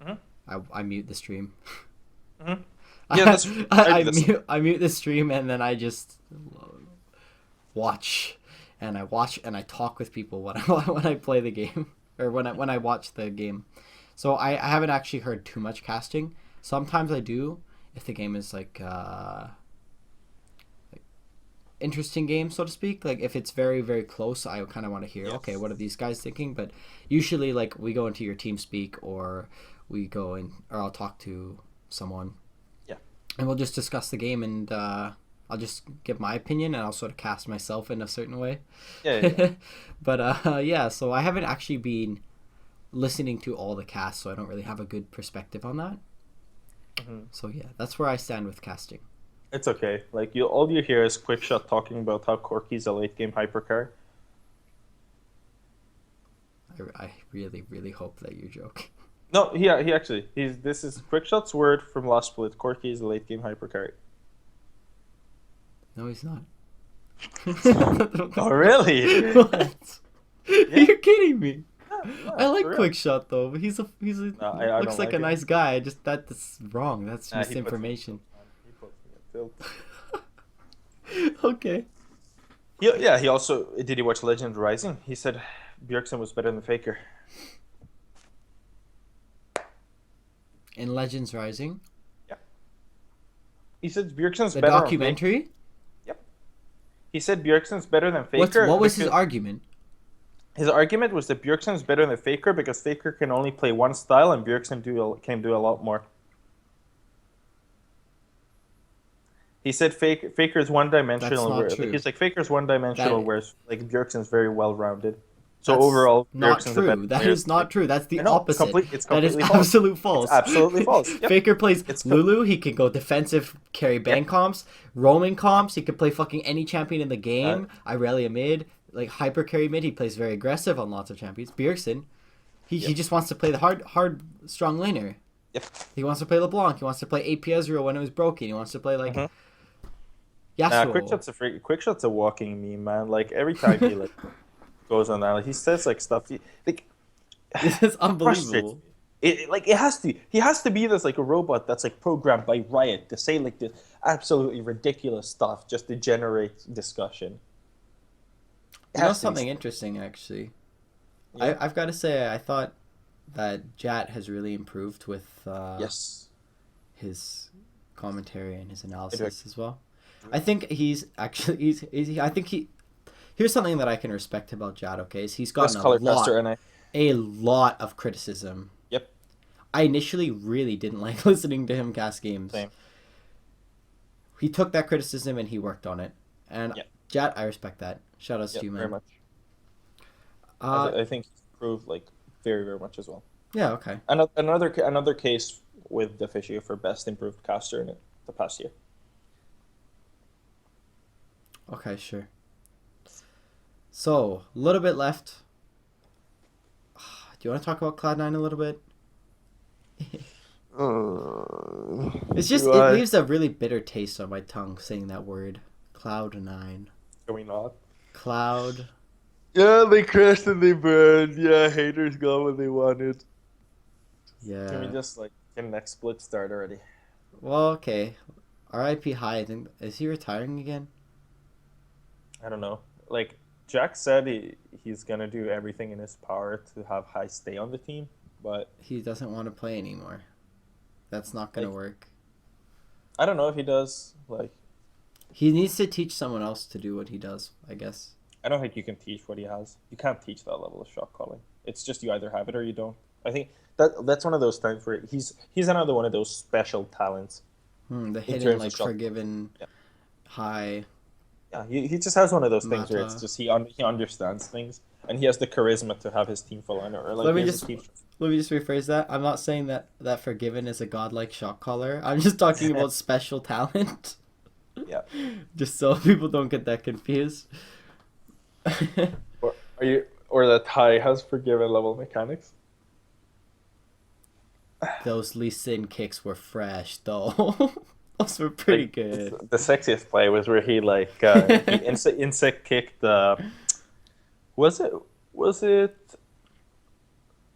Hmm. I mute the stream. Hmm. Yeah, that's I mute the stream and then I just watch, and I talk with people when I when I play the game or when I watch the game. So I haven't actually heard too much casting. Sometimes I do if the game is like interesting game, so to speak. Like if it's very, very close, I kind of want to hear, Yes. okay, what are these guys thinking? But usually, like we go into your team speak, or we go in, or I'll talk to someone, Yeah. and we'll just discuss the game, and I'll just give my opinion, and I'll sort of cast myself in a certain way. Yeah. But yeah, so I haven't actually been listening to all the casts, so I don't really have a good perspective on that. Mhm. So yeah, that's where I stand with casting. It's okay. Like you, all you hear is Quickshot talking about how Corky's a late game hypercar. I really, really hope that you joke. No, he actually he's this is Quickshot's word from last split. Corky is a late game hypercar. No, he's not. Oh really? What? Yeah. You're kidding me. No, I like for real. Quickshot though. But he's a No, I looks don't like like a it. nice guy. Just that's wrong. That's Nah, he puts me in misinformation. tilt, man. He puts me in tilt. Okay. Yeah. He also did he watch Legend Rising? He said Bjergsen was better than Faker. In Legends Rising, He said Bjergsen's the better on Faker. documentary. Yep. He said Bjergsen's better than What Faker. was his because- argument? His argument was that Bjergsen's better than Faker because Faker can only play one style and Bjergsen can do a lot more. He said Faker's one-dimensional. That's not true. He's like Faker's one-dimensional, That- whereas like Bjergsen's very well-rounded. So That's overall, not Bjergsen's a better true. That player. is not true. That's the I know, opposite. it's That is completely false. absolute false. It's absolutely false. Yep. Faker plays It's Lulu. He can go defensive, carry bang comps, roaming comps. He could play fucking any champion in the game. Irelia mid, like hyper carry mid. He plays very aggressive on lots of champions. Bjergsen, he just wants to play the hard strong laner. Yep. He wants to play LeBlanc. He wants to play AP Ezreal when it was broken. He wants to play like Yasuo. Quickshot's a walking meme, man. Like every time he like goes on that, like, he says like stuff. Like This is frustrates unbelievable. me. It has to. He has to be this like a robot that's like programmed by Riot to say like this absolutely ridiculous stuff just to generate discussion. It You know has to be something interesting, actually. Yeah. I've got to say, I thought that Jat has really improved with Yes. his commentary and his I analysis as well. I think he's actually I think he. Here's something that I can respect about Jat. Okay, is he's Best gotten color caster, and a lot of criticism. Yep. I initially really didn't like listening to him cast games. Same. He took that criticism and he worked on it. And Yep. Jat, I respect that. Shout outs to you, man. very much. Uh, I think he's improved like very, very much as well. yeah, okay. Another case with the Fishy for best improved caster in the past year. Okay, sure. So, a little bit left. Do you want to talk about Cloud9 a little bit? It's just, it leaves a really bitter taste on my tongue saying that word. Cloud9. Can we not? Cloud. Yeah, they crashed and they burned. Yeah, haters got what they wanted. Yeah. Can we just like get next split start already? Well, okay. R.I.P. High, I think. Is he retiring again? I don't know. Like Jack said, he's gonna do everything in his power to have High stay on the team, but He doesn't want to play anymore. That's not going to Like- work. I don't know if he does. Like He needs to teach someone else to do what he does, I guess. I don't think you can teach what he has. You can't teach that level of shot calling. It's just you either have it or you don't. I think that's one of those times where he's another one of those special talents. The in hidden terms of like shot. forgiven Yeah, high yeah. He just has one of those things where it's mata. just he understands things, and he has the charisma to have his team fall in, or like Let he me has a just team. let me just rephrase that. I'm not saying that forgiven is a godlike shot caller. I'm just talking about special talent. Yeah. Just so people don't get that confused. Or are you or that high has forgiven level mechanics? Those Lee Sin kicks were fresh though. Those were pretty Like good. the sexiest play was where he like he insect kicked was it was it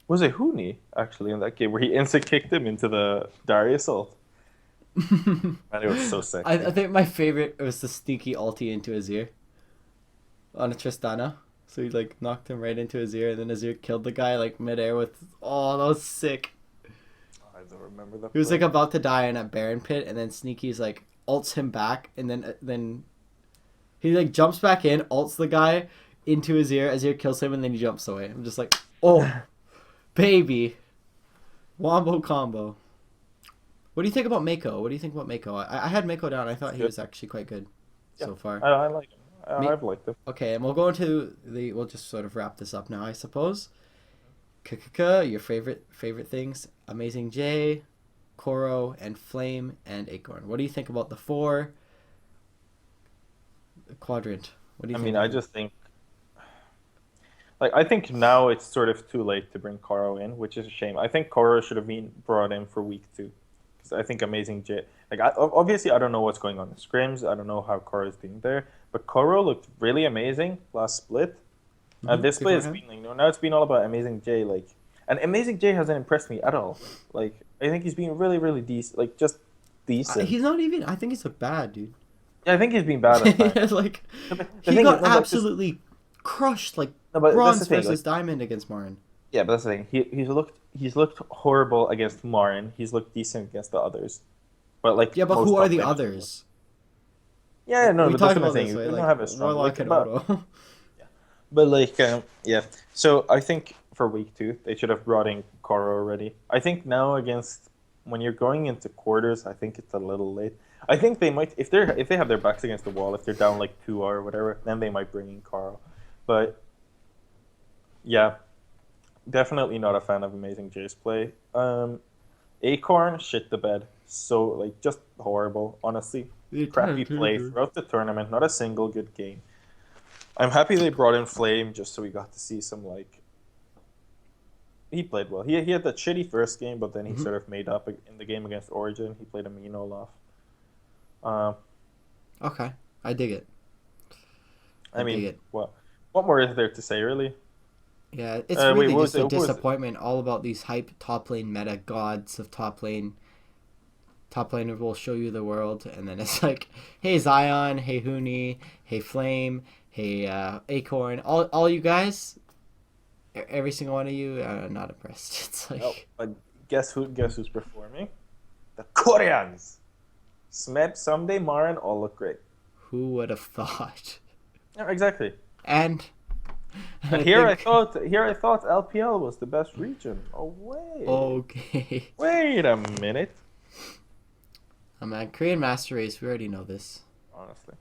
was it Hooney actually in that game where he insect kicked him into the Darius ult? Man, it was so I sexy. think my favorite was the sneaky ulti into his ear on a Tristana. So he like knocked him right into his ear, and then his ear killed the guy like midair with. Oh, that was sick. I don't remember that He was play. like about to die in a Baron pit, and then Sneaky's like ults him back, and then he like jumps back in, ults the guy into his ear kills him, and then he jumps away. I'm just like, oh, baby, wombo combo. What do you think about Mako? What do you think about Mako? I had Mako down. I It's thought he good. was actually quite good Yeah, so far. I like him. Me, I've liked him. okay, and we'll go into the. We'll just sort of wrap this up now, I suppose. KKK, your favorite things: Amazing J, Koro, and Flame, and Acorn. What do you think about the four quadrant? What do you I think mean, of I them? just think like I think now it's sort of too late to bring Koro in, which is a shame. I think Koro should have been brought in for week 2 because I think Amazing J. Like obviously, I don't know what's going on in scrims. I don't know how Koro is doing there, but Koro looked really amazing last split. This split has Beforehand? been like now it's been all about Amazing J. Like, and Amazing J hasn't impressed me at all. Like I think he's been really decent. Like just decent. He's not even. I think he's looked bad, dude. Yeah, I think he's been bad at times. Like The he thing is, got no, but this absolutely crushed, like no, but that's the bronze thing. versus Like diamond against Marin. yeah, but that's the thing. He's looked horrible against Marin. He's looked decent against the others, but like Yeah, but most who are top the laners. others? Yeah, no, We but that's talk what I'm about saying. this He way, doesn't like have a strong Warlock like, and Odo. but like yeah. So I think for week 2 they should have brought in Koro already. I think now against when you're going into quarters, I think it's a little late. I think they might if they have their backs against the wall, if they're down like 2 or whatever, then they might bring in Koro. But yeah, definitely not a fan of Amazing J's play. Acorn shit the bed. So like just horrible, honestly. Crappy play throughout the tournament. Not a single good game. I'm happy they brought in Flame just so we got to see some like. He played well. He had that shitty first game, but then he Mhm. sort of made up in the game against Origin. He played a mean Olaf. Uh, Okay, I dig it. I I dig mean, it. what more is there to say really? Yeah, it's Wait, really what was just it? a What was it? disappointment. All about these hype top lane meta gods of top lane. Top laner will show you the world, and then it's like, hey Zion, hey Huni, hey Flame, hey Acorn, all you guys, every single one of you, not impressed. It's Oh, like, but guess who? Guess who's performing? The Koreans. Smeb, Someday, Marin all look great. who would have thought? Yeah, exactly. And And I here I think, thought LPL was the best region. Oh wait, okay, wait a minute. oh man, Korean Master Race, we already know this. Honestly,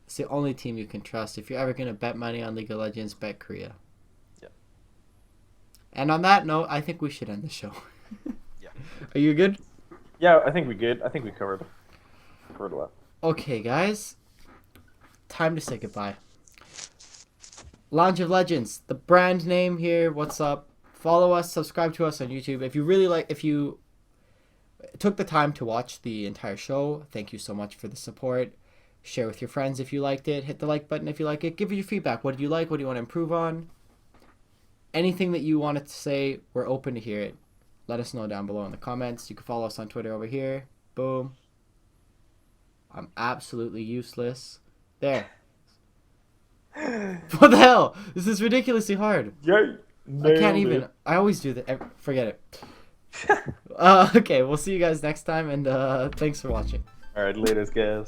It's the only team you can trust. If you're ever gonna bet money on League of Legends, bet Korea. yeah, And on that note, I think we should end the show. yeah, Are you good? yeah. I think we good. I think we covered a lot. Okay, guys. Time to say goodbye. Lounge of Legends, the brand name here. What's up? Follow us, subscribe to us on YouTube. If you took the time to watch the entire show, thank you so much for the support. Share with your friends if you liked it. Hit the like button if you like it. Give your feedback. What do you like? What do you want to improve on? Anything that you wanted to say, we're open to hear it. Let us know down below in the comments. You can follow us on Twitter over here. Boom. I'm absolutely useless. There. What the hell? This is ridiculously hard. Yeah, I can't nailed even. it. I always do that. Forget it. Okay, we'll see you guys next time, and thanks for watching. All right, latest guys.